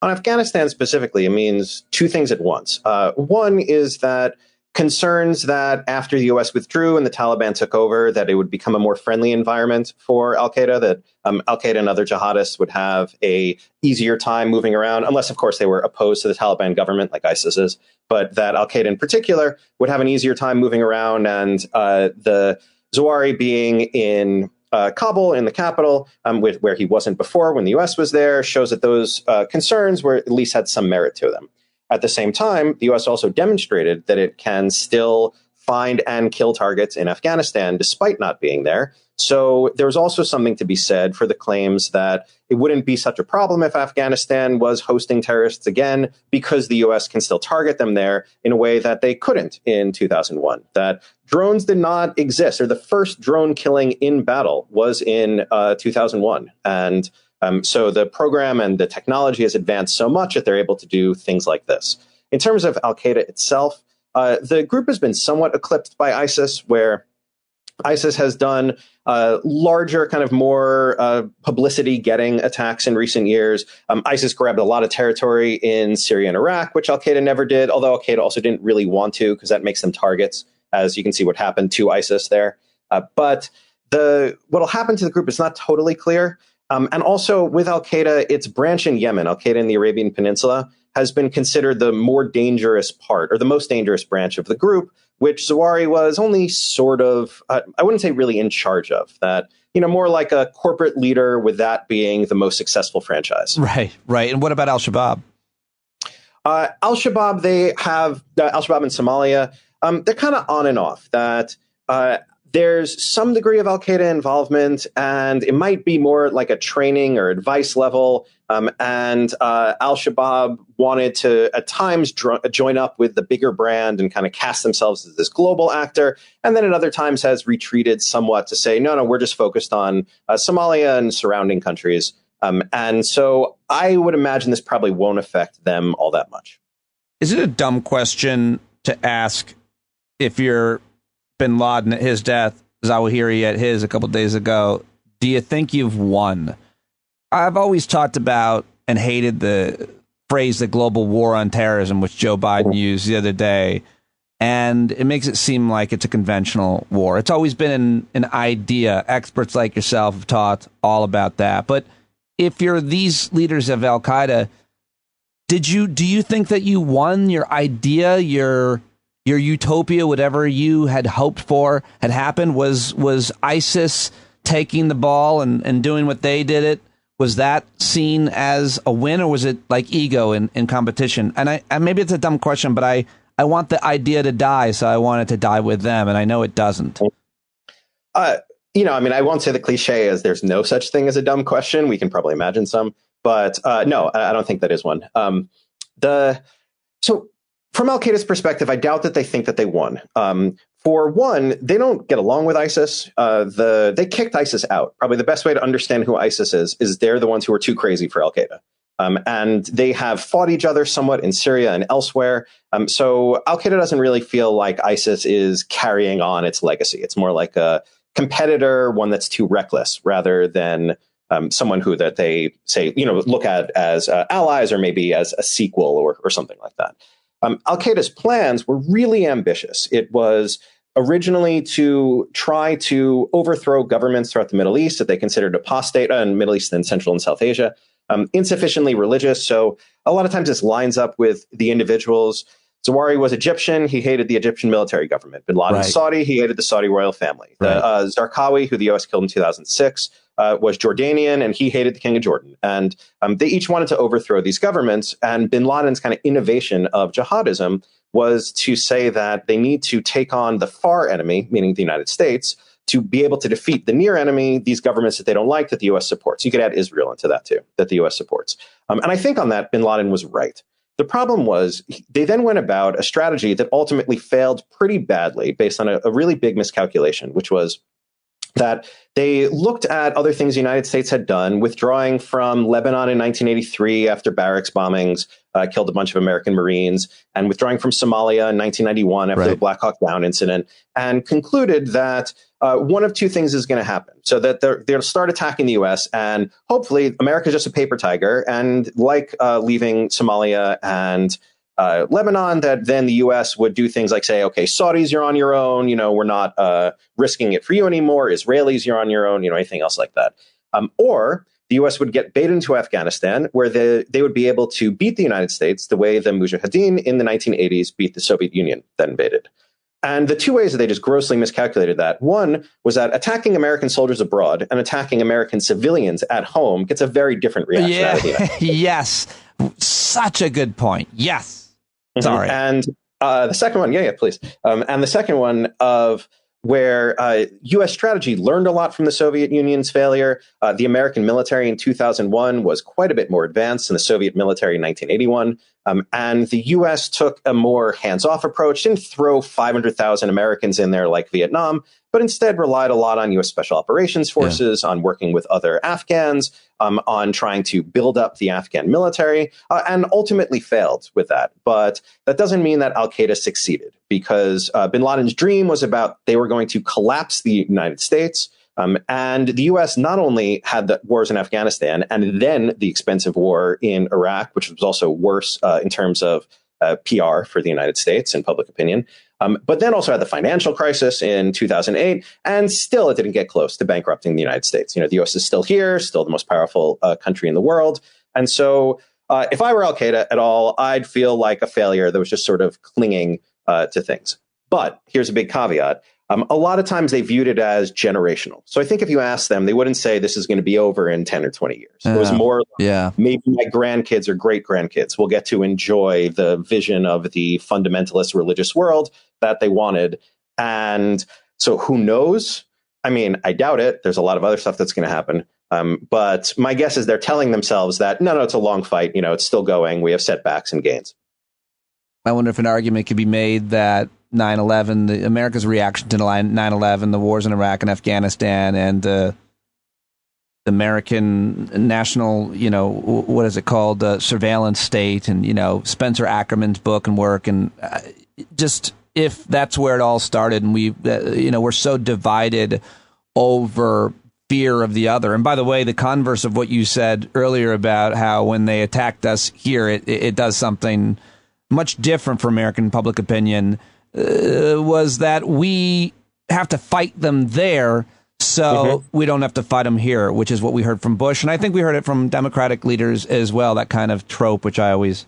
On Afghanistan specifically, it means two things at once. One is that concerns that after the U.S. withdrew and the Taliban took over, that it would become a more friendly environment for Al-Qaeda, that Al-Qaeda and other jihadists would have a easier time moving around, unless, of course, they were opposed to the Taliban government, like ISIS is, but that Al-Qaeda in particular would have an easier time moving around. And the Zawahiri being in Kabul, in the capital, where he wasn't before when the U.S. was there, shows that those concerns were at least had some merit to them. At the same time, the U.S. also demonstrated that it can still find and kill targets in Afghanistan despite not being there. So there's also something to be said for the claims that it wouldn't be such a problem if Afghanistan was hosting terrorists again, because the U.S. can still target them there in a way that they couldn't in 2001. That drones did not exist, or the first drone killing in battle was in 2001. And so the program and the technology has advanced so much that they're able to do things like this. In terms of Al-Qaeda itself, the group has been somewhat eclipsed by ISIS, where ISIS has done larger, kind of more publicity-getting attacks in recent years. ISIS grabbed a lot of territory in Syria and Iraq, which Al-Qaeda never did, although Al-Qaeda also didn't really want to, because that makes them targets, as you can see what happened to ISIS there. But what will happen to the group is not totally clear. And also with Al-Qaeda, its branch in Yemen, Al-Qaeda in the Arabian Peninsula, has been considered the more dangerous part, or the most dangerous branch of the group, which Zawahiri was only sort of, I wouldn't say really in charge of, that, more like a corporate leader, with that being the most successful franchise. Right. And what about Al-Shabaab? Al-Shabaab, they have Al-Shabaab in Somalia. They're kind of on and off. That there's some degree of Al-Qaeda involvement, and it might be more like a training or advice level. And Al-Shabaab wanted to, at times, join up with the bigger brand and kind of cast themselves as this global actor. And then at other times has retreated somewhat to say, no, we're just focused on Somalia and surrounding countries. And so I would imagine this probably won't affect them all that much. Is it a dumb question to ask if you're bin Laden at his death, Zawahiri at his a couple days ago, do you think you've won? I've always talked about and hated the phrase the global war on terrorism, which Joe Biden used the other day. And it makes it seem like it's a conventional war. It's always been an idea. Experts like yourself have talked all about that. But if you're these leaders of Al Qaeda, do you think that you won your idea, your utopia, whatever you had hoped for had happened? Was ISIS taking the ball and doing what they did it? Was that seen as a win, or was it like ego in competition? And maybe it's a dumb question, but I want the idea to die, so I want it to die with them, and I know it doesn't. I won't say the cliche is there's no such thing as a dumb question. We can probably imagine some, but no, I don't think that is one. So from Al Qaeda's perspective, I doubt that they think that they won. For one, they don't get along with ISIS. They kicked ISIS out. Probably the best way to understand who ISIS is they're the ones who are too crazy for Al Qaeda. And they have fought each other somewhat in Syria and elsewhere. So Al Qaeda doesn't really feel like ISIS is carrying on its legacy. It's more like a competitor, one that's too reckless, rather than someone who that they say, look at as allies or maybe as a sequel or something like that. Al Qaeda's plans were really ambitious. It was originally to try to overthrow governments throughout the Middle East that they considered apostate in Middle East and Central and South Asia. Insufficiently religious. So a lot of times this lines up with the individuals. Zawahiri was Egyptian. He hated the Egyptian military government. Bin Laden was Saudi. He hated the Saudi royal family. Zarqawi, who the U.S. killed in 2006, was Jordanian, and he hated the king of Jordan. And they each wanted to overthrow these governments. And Bin Laden's kind of innovation of jihadism was to say that they need to take on the far enemy, meaning the United States, to be able to defeat the near enemy, these governments that they don't like, that the U.S. supports. You could add Israel into that, too, that the U.S. supports. And I think on that, bin Laden was right. The problem was they then went about a strategy that ultimately failed pretty badly based on a really big miscalculation, which was that they looked at other things the United States had done, withdrawing from Lebanon in 1983 after barracks bombings killed a bunch of American Marines, and withdrawing from Somalia in 1991 after the Black Hawk Down incident, and concluded that one of two things is going to happen. So that they'll start attacking the U.S., and hopefully America's just a paper tiger, and like leaving Somalia and Lebanon, that then the U.S. would do things like say, okay, Saudis, you're on your own. We're not risking it for you anymore. Israelis, you're on your own. Anything else like that. Or the U.S. would get baited into Afghanistan, where they would be able to beat the United States the way the Mujahideen in the 1980s beat the Soviet Union that invaded. And the two ways that they just grossly miscalculated that, one was that attacking American soldiers abroad and attacking American civilians at home gets a very different reaction out of the United States. Yes. Such a good point. Yes. Sorry. And the second one, please. And the second one of where U.S. strategy learned a lot from the Soviet Union's failure. The American military in 2001 was quite a bit more advanced than the Soviet military in 1981. And the U.S. took a more hands-off approach, didn't throw 500,000 Americans in there like Vietnam, but instead relied a lot on U.S. Special Operations Forces, on working with other Afghans, on trying to build up the Afghan military, and ultimately failed with that. But that doesn't mean that Al-Qaeda succeeded, because bin Laden's dream was about they were going to collapse the United States. And the U.S. not only had the wars in Afghanistan and then the expensive war in Iraq, which was also worse in terms of PR for the United States and public opinion, but then also had the financial crisis in 2008, and still it didn't get close to bankrupting the United States. The U.S. is still here, still the most powerful country in the world. And so if I were Al-Qaeda at all, I'd feel like a failure that was just sort of clinging to things. But here's a big caveat. A lot of times they viewed it as generational. So I think if you ask them, they wouldn't say this is going to be over in 10 or 20 years. It was more like, maybe my grandkids or great grandkids will get to enjoy the vision of the fundamentalist religious world that they wanted. And so who knows? I mean, I doubt it. There's a lot of other stuff that's going to happen. But my guess is they're telling themselves that, no, it's a long fight. It's still going. We have setbacks and gains. I wonder if an argument could be made that 9/11, America's reaction to 9/11, the wars in Iraq and Afghanistan, and the American national, what is it called, surveillance state, and Spencer Ackerman's book and work, and just if that's where it all started, and we're so divided over fear of the other. And by the way, the converse of what you said earlier about how when they attacked us here, it does something much different for American public opinion, was that we have to fight them there so we don't have to fight them here, which is what we heard from Bush. And I think we heard it from Democratic leaders as well, that kind of trope, which I always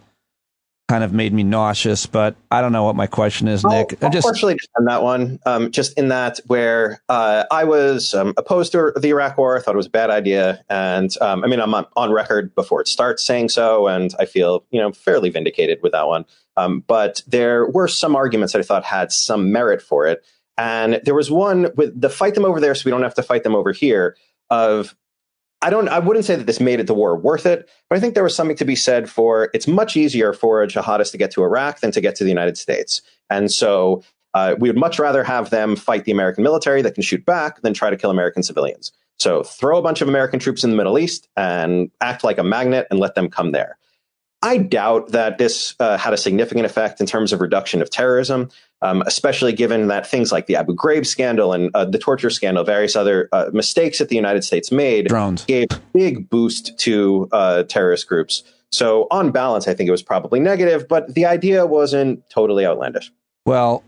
kind of made me nauseous. But I don't know what my question is, Nick. Partially just on that one, just in that where I was opposed to the Iraq War, I thought it was a bad idea. And I'm on record before it starts saying so, and I feel, fairly vindicated with that one. But there were some arguments that I thought had some merit for it. And there was one with the fight them over there so we don't have to fight them over here I wouldn't say that this made the war worth it, but I think there was something to be said for it's much easier for a jihadist to get to Iraq than to get to the United States. And so we would much rather have them fight the American military that can shoot back than try to kill American civilians. So throw a bunch of American troops in the Middle East and act like a magnet and let them come there. I doubt that this had a significant effect in terms of reduction of terrorism, especially given that things like the Abu Ghraib scandal and the torture scandal, various other mistakes that the United States made, gave a big boost to terrorist groups. So on balance, I think it was probably negative, but the idea wasn't totally outlandish. Well,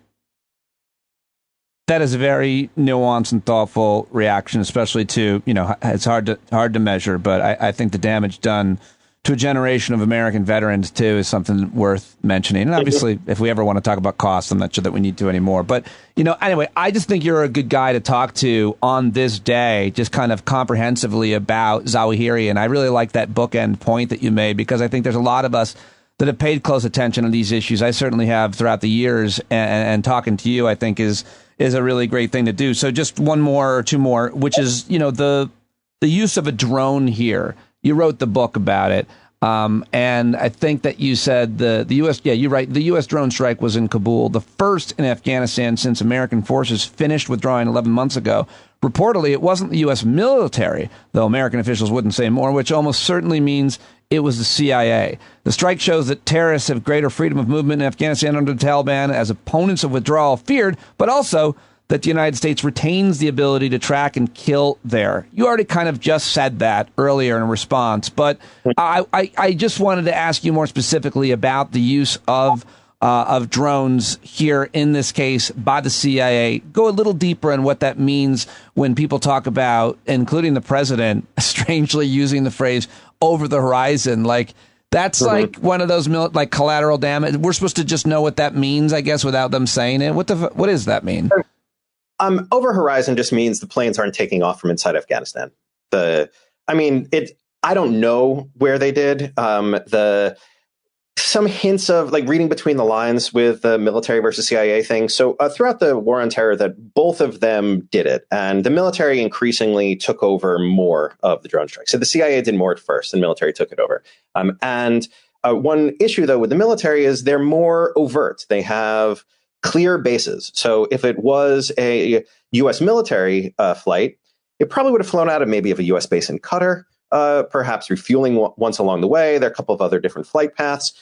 that is a very nuanced and thoughtful reaction, especially to, it's hard to measure, but I think the damage done to a generation of American veterans, too, is something worth mentioning. And obviously, if we ever want to talk about costs, I'm not sure that we need to anymore. But, anyway, I just think you're a good guy to talk to on this day, just kind of comprehensively about Zawahiri. And I really like that bookend point that you made, because I think there's a lot of us that have paid close attention to these issues. I certainly have throughout the years, and talking to you, I think, is a really great thing to do. So just one more or two more, which is, the use of a drone here. You wrote the book about it, and I think that you said the U.S. Yeah, you're right. The U.S. drone strike was in Kabul, the first in Afghanistan since American forces finished withdrawing 11 months ago. Reportedly, it wasn't the U.S. military, though American officials wouldn't say more, which almost certainly means it was the CIA. The strike shows that terrorists have greater freedom of movement in Afghanistan under the Taliban, as opponents of withdrawal feared, but also that the United States retains the ability to track and kill there. You already kind of just said that earlier in response, but I just wanted to ask you more specifically about the use of drones here in this case by the CIA. Go a little deeper on what that means when people talk about, including the president, strangely using the phrase over the horizon. Like, that's like one of those like collateral damage. We're supposed to just know what that means, I guess, without them saying it. What does that mean? Over horizon just means the planes aren't taking off from inside Afghanistan. I don't know where they did. Some hints of like reading between the lines with the military versus CIA thing. So throughout the war on terror, that both of them did it, and the military increasingly took over more of the drone strike. So the CIA did more at first, and the military took it over. One issue though with the military is they're more overt. They have clear bases. So if it was a U.S. military flight, it probably would have flown out of maybe of a U.S. base in Qatar, perhaps refueling once along the way. There are a couple of other different flight paths.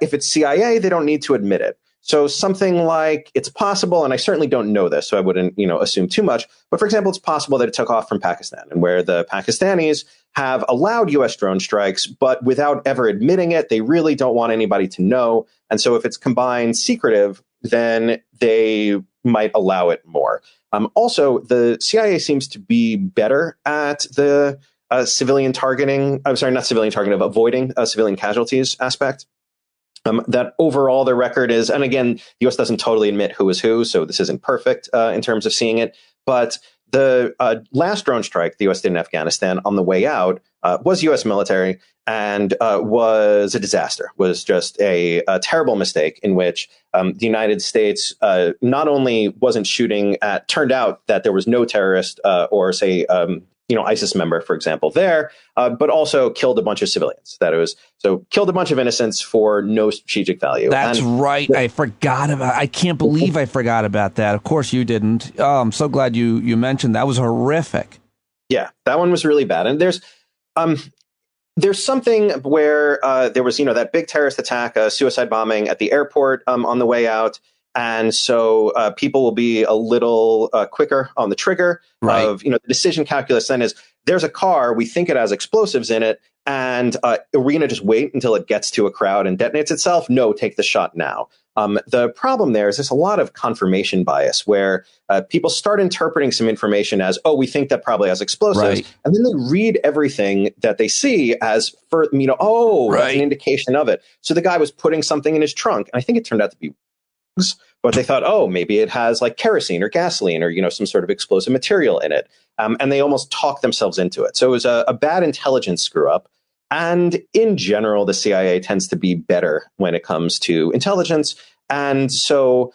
If it's CIA, they don't need to admit it. So something like it's possible, and I certainly don't know this, so I wouldn't assume too much. But for example, it's possible that it took off from Pakistan, and where the Pakistanis have allowed U.S. drone strikes, but without ever admitting it, they really don't want anybody to know. And so if it's combined secretive, then they might allow it more. Also, the CIA seems to be better at the civilian targeting. I'm sorry, not civilian targeting, of avoiding civilian casualties aspect. That overall the record is, and again, the U.S. doesn't totally admit who is who, so this isn't perfect in terms of seeing it. But the last drone strike the U.S. did in Afghanistan on the way out was U.S. military and was a disaster, was just a terrible mistake in which the United States not only wasn't shooting at, turned out that there was no terrorist or say, ISIS member, for example, there, but also killed a bunch of civilians. Killed a bunch of innocents for no strategic value. That's right. I can't believe I forgot about that. Of course you didn't. Oh, I'm so glad you mentioned that. Was horrific. Yeah, that one was really bad. And there's something where there was, that big terrorist attack, a suicide bombing at the airport on the way out. And so people will be a little quicker on the trigger of, the decision calculus then is there's a car, we think it has explosives in it, and are we going to just wait until it gets to a crowd and detonates itself? No, take the shot now. The problem there is there's a lot of confirmation bias where people start interpreting some information as, oh, we think that probably has explosives. And then they read everything that they see as, that's an indication of it. So the guy was putting something in his trunk, and I think it turned out to be but they thought, oh, maybe it has like kerosene or gasoline or, some sort of explosive material in it. And they almost talked themselves into it. So it was a bad intelligence screw up. And in general, the CIA tends to be better when it comes to intelligence. And so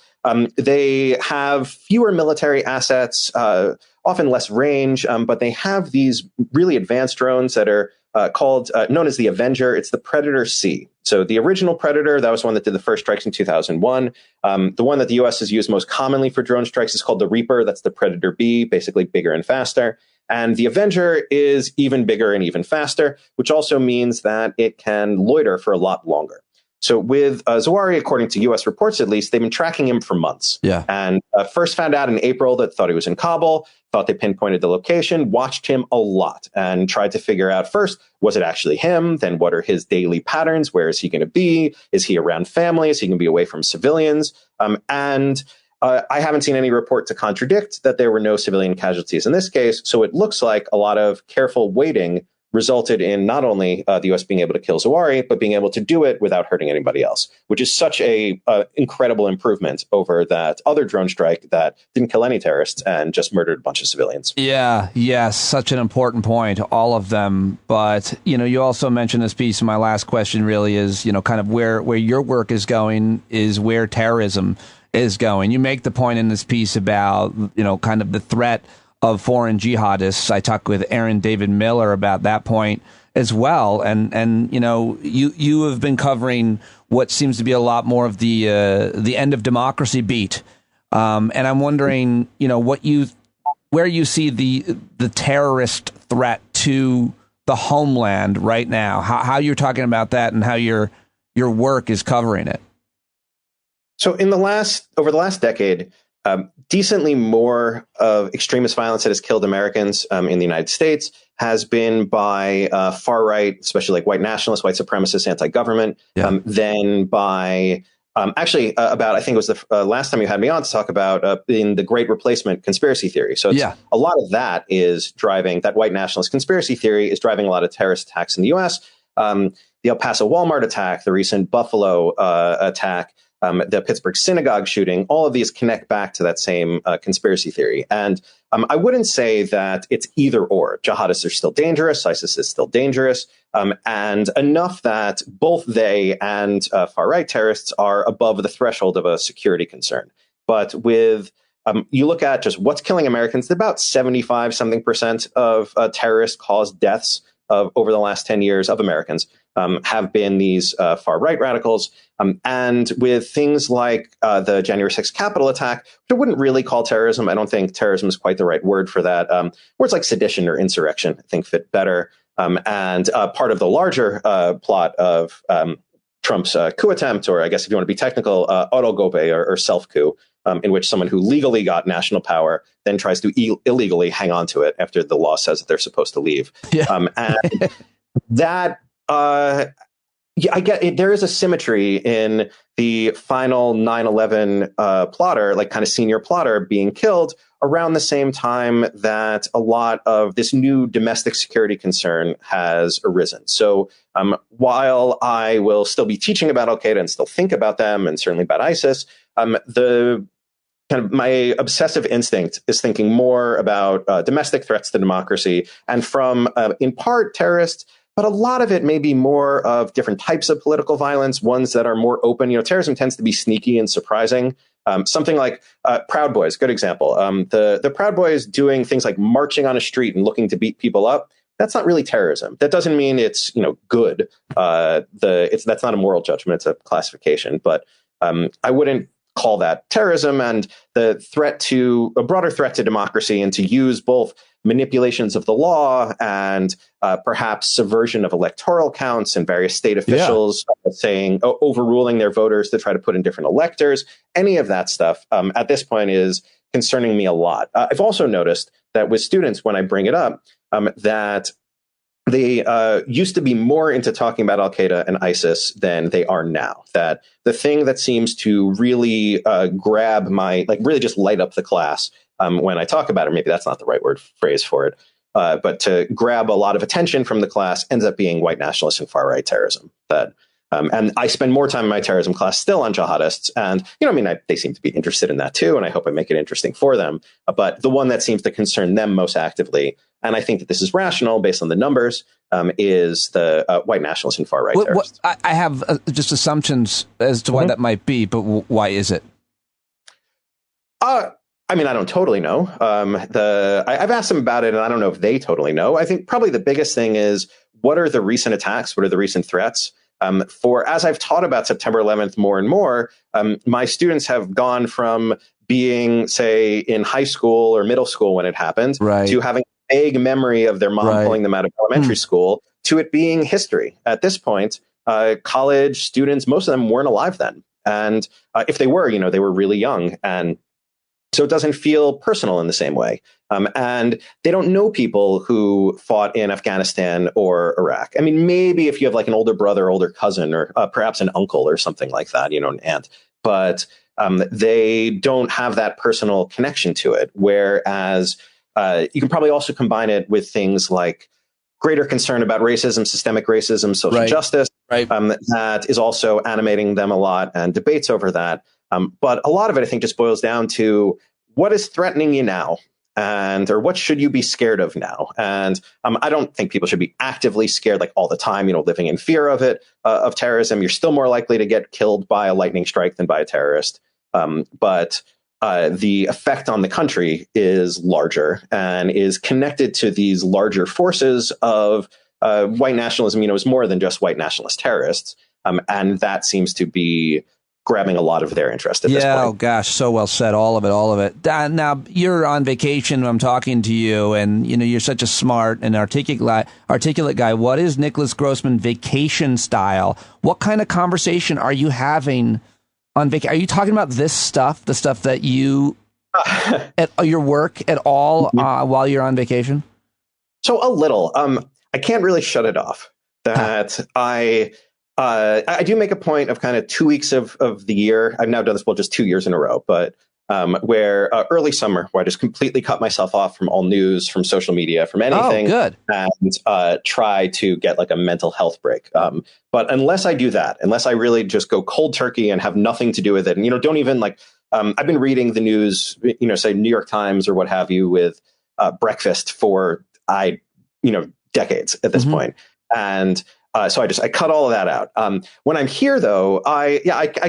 they have fewer military assets, often less range, but they have these really advanced drones that are known as the Avenger. It's the Predator C. So the original Predator, that was one that did the first strikes in 2001. The one that the U.S. has used most commonly for drone strikes is called the Reaper. That's the Predator B, basically bigger and faster. And the Avenger is even bigger and even faster, which also means that it can loiter for a lot longer. So with Zawahiri, according to U.S. reports at least, they've been tracking him for months. Yeah. And first found out in April that thought he was in Kabul, thought they pinpointed the location, watched him a lot, and tried to figure out first, was it actually him? Then what are his daily patterns? Where is he going to be? Is he around family? Is he going to be away from civilians? I haven't seen any report to contradict that there were no civilian casualties in this case. So it looks like a lot of careful waiting resulted in not only the U.S. being able to kill Zawahiri, but being able to do it without hurting anybody else, which is such a incredible improvement over that other drone strike that didn't kill any terrorists and just murdered a bunch of civilians. Yes, such an important point, all of them. But, you also mentioned this piece, and my last question really is, kind of where your work is going is where terrorism is going. You make the point in this piece about, kind of the threat of foreign jihadists. I talked with Aaron David Miller about that point as well. And you have been covering what seems to be a lot more of the end of democracy beat. And I'm wondering, where you see the terrorist threat to the homeland right now, how you're talking about that and how your work is covering it. So over the last decade, decently more of extremist violence that has killed Americans in the United States has been by far right, especially like white nationalists, white supremacists, anti-government, than by I think it was the last time you had me on to talk about in the Great Replacement conspiracy theory. So a lot of that is driving, that white nationalist conspiracy theory is driving a lot of terrorist attacks in the U.S. The El Paso Walmart attack, the recent Buffalo attack, the Pittsburgh synagogue shooting, all of these connect back to that same conspiracy theory. And I wouldn't say that it's either or. Jihadists are still dangerous. ISIS is still dangerous. And enough that both they and far-right terrorists are above the threshold of a security concern. But with you look at just what's killing Americans, about 75% of terrorist-caused deaths over the last 10 years of Americans have been these far-right radicals. And with things like the January 6th Capitol attack, which I wouldn't really call terrorism. I don't think terrorism is quite the right word for that. Words like sedition or insurrection, I think, fit better. And part of the larger plot of Trump's coup attempt, or I guess if you want to be technical, autogobe or self-coup, in which someone who legally got national power then tries to illegally hang on to it after the law says that they're supposed to leave. And that... I get it. There is a symmetry in the final 9/11 plotter, like kind of senior plotter, being killed around the same time that a lot of this new domestic security concern has arisen. So while I will still be teaching about Al-Qaeda and still think about them, and certainly about ISIS, the kind of my obsessive instinct is thinking more about domestic threats to democracy, and from in part terrorists. But a lot of it may be more of different types of political violence, ones that are more open. Terrorism tends to be sneaky and surprising. Something like Proud Boys, good example. The Proud Boys doing things like marching on a street and looking to beat people up. That's not really terrorism. That doesn't mean it's good. That's not a moral judgment. It's a classification. But I wouldn't call that terrorism, and the threat to a broader threat to democracy, and to use both manipulations of the law and perhaps subversion of electoral counts and various state officials saying, overruling their voters to try to put in different electors. Any of that stuff at this point is concerning me a lot. I've also noticed that with students, when I bring it up, that they used to be more into talking about Al-Qaeda and ISIS than they are now. That the thing that seems to really grab my, really just light up the class when I talk about it, maybe that's not the right phrase for it, but to grab a lot of attention from the class ends up being white nationalists and far-right terrorism. And I spend more time in my terrorism class still on jihadists. And, they seem to be interested in that too. And I hope I make it interesting for them. But the one that seems to concern them most actively, and I think that this is rational based on the numbers, is the white nationalists and far-right terrorists. I have just assumptions as to why that might be, but why is it? I don't totally know. I've asked them about it, and I don't know if they totally know. I think probably the biggest thing is, what are the recent attacks? What are the recent threats? As I've taught about September 11th more and more, my students have gone from being, say, in high school or middle school when it happened, to having a vague memory of their mom pulling them out of elementary school, to it being history. At this point, college students, most of them weren't alive then. And if they were, they were really young. And so it doesn't feel personal in the same way. And they don't know people who fought in Afghanistan or Iraq. Maybe if you have an older brother, older cousin, or perhaps an uncle or something like that, an aunt. But they don't have that personal connection to it. Whereas you can probably also combine it with things like greater concern about racism, systemic racism, social justice. That is also animating them a lot, and debates over that. But a lot of it, I think, just boils down to what is threatening you now, or what should you be scared of now? And I don't think people should be actively scared all the time, living in fear of it, of terrorism. You're still more likely to get killed by a lightning strike than by a terrorist. But the effect on the country is larger and is connected to these larger forces of white nationalism. Is more than just white nationalist terrorists. And that seems to be grabbing a lot of their interest at this point. Oh gosh, so well said. All of it. Now, you're on vacation when I'm talking to you, and you're such a smart and articulate guy. What is Nicholas Grossman vacation style? What kind of conversation are you having on vacation? Are you talking about this stuff, the stuff that you at your work at all while you're on vacation? So a little. I can't really shut it off. I do make a point of kind of 2 weeks of the year. I've now done this, just 2 years in a row, but where early summer, where I just completely cut myself off from all news, from social media, from anything, and try to get a mental health break. But unless I do that, unless I really just go cold turkey and have nothing to do with it, and don't even I've been reading the news, say New York Times or what have you, with breakfast for decades at this point. And so I cut all of that out. When I'm here, though, I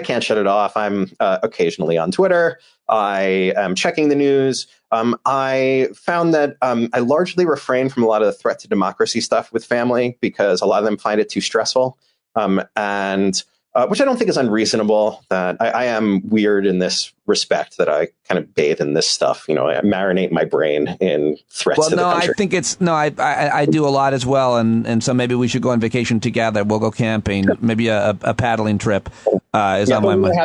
can't shut it off. I'm occasionally on Twitter. I am checking the news. I found that I largely refrain from a lot of the threat to democracy stuff with family, because a lot of them find it too stressful. And which I don't think is unreasonable. That I am weird in this respect, that I kind of bathe in this stuff. I marinate my brain in threats to the country. I think it's I do a lot as well, and so maybe we should go on vacation together. We'll go camping, maybe a paddling trip is on my mind.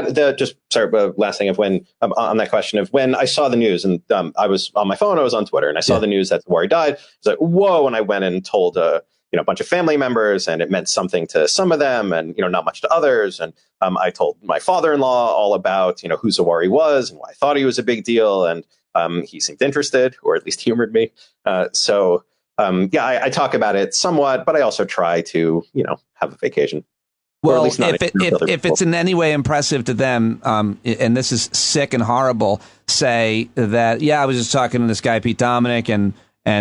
Last thing of when on that question of when I saw the news, and I was on my phone, I was on Twitter, and I saw the news that Wari died. I was like, whoa! And I went and told a bunch of family members, and it meant something to some of them, and not much to others. And I told my father-in-law all about who Zawahiri was and why I thought he was a big deal, and he seemed interested, or at least humored me. I talk about it somewhat, but I also try to have a vacation. Well, if it's in any way impressive to them, and this is sick and horrible, say that I was just talking to this guy Pete Dominic, and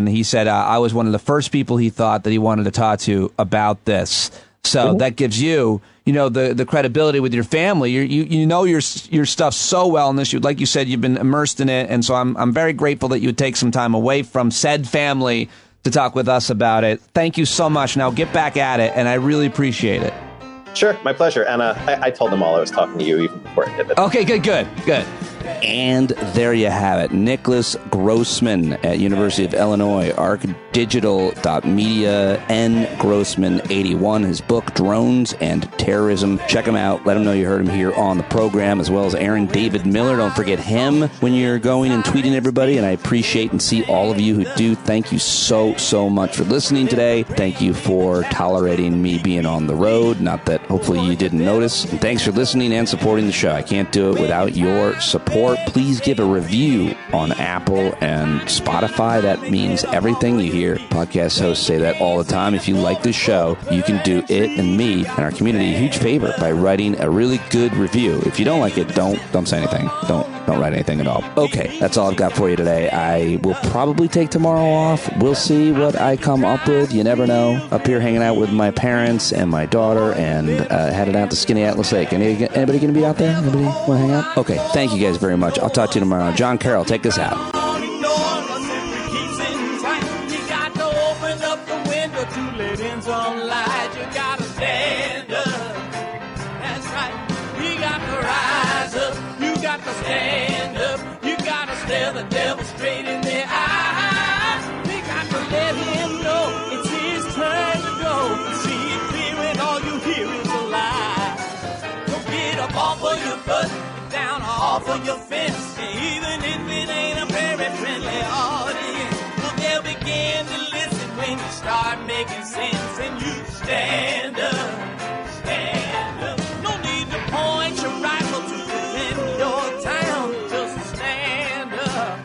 he said, I was one of the first people he thought that he wanted to talk to about this. So that gives you, the credibility with your family. You know your stuff so well in this. Like you said, you've been immersed in it. And so I'm very grateful that you would take some time away from said family to talk with us about it. Thank you so much. Now get back at it. And I really appreciate it. Sure. My pleasure. And I told them all I was talking to you even before I did it. Okay, good. And there you have it. Nicholas Grossman at University of Illinois, arcdigital.media, N. Grossman 81. His book, Drones and Terrorism. Check him out. Let him know you heard him here on the program, as well as Aaron David Miller. Don't forget him when you're going and tweeting everybody, and I appreciate and see all of you who do. Thank you so much for listening today. Thank you for tolerating me being on the road. Not that hopefully you didn't notice. And thanks for listening and supporting the show. I can't do it without your support. Please give a review on Apple and Spotify. That means everything. You hear podcast hosts say that all the time. If you like this show, you can do it and me and our community a huge favor by writing a really good review. If you don't like it, don't say anything. Don't write anything at all. Okay, that's all I've got for you today. I will probably take tomorrow off. We'll see what I come up with. You never know. Up here hanging out with my parents and my daughter and headed out to Skinny Atlas Lake. Anybody going to be out there? Anybody want to hang out? Okay, thank you guys very much. I'll talk to you tomorrow. John Carroll, take us out. Stand up, you gotta stare the devil straight in the eye. We got to let him know it's his turn to go. See it clear when all you hear is a lie. Don't get up off of your butt, get down off of your fence. Even if it ain't a very friendly audience, well, they'll begin to listen when you start making sense. And you stand up, stand up. No need to point your rifle to defend your town. Just stand up,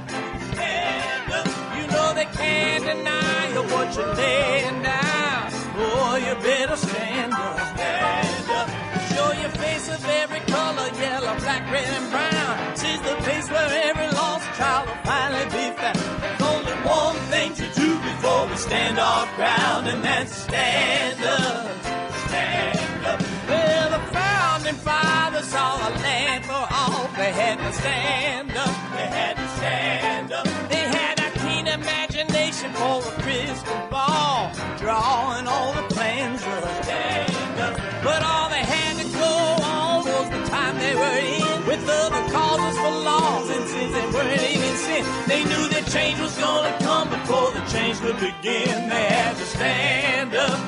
stand up. You know they can't deny you what you're laying down. Boy, you better stand up, stand up. Show your face of every color, yellow, black, red, and brown. She's the place where every lost child will finally be found. There's only one thing to do before we stand our ground, and that's stand up, stand up. Well, the founding fathers saw a land for all. They had to stand up, they had to stand up. They had a keen imagination for a crystal ball, drawing all the plans of stand up. But all they had to go on was the time they were in, with other causes for laws, and since they weren't even sin, they knew that change was gonna come before the change could begin. They had to stand up.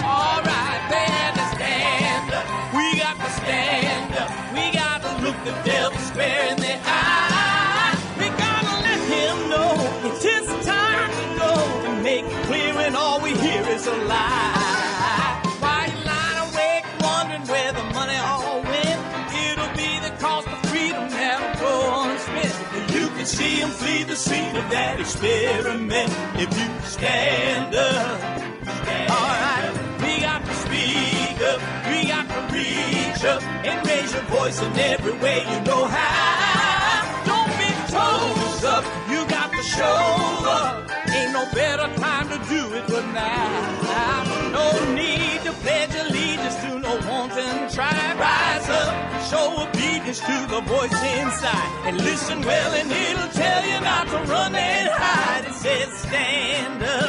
All right, they had to stand up. We got to stand up. We got to look the devil square in the eye. We gotta let him know it's his time to go, and make it clear when all we hear is a lie. Why you lying awake wondering where the money all went? It'll be the cost of freedom that'll go unspent. You can see him flee the scene of that experiment if you stand up. All right, we got to speak up, we got to reach up and raise your voice in every way you know how. Don't be toes up, you got to show up. Ain't no better time to do it but now. No need to pledge allegiance to no wanton tribe. Rise up, show obedience to the voice inside, and listen well and it'll tell you not to run and hide. It says stand up.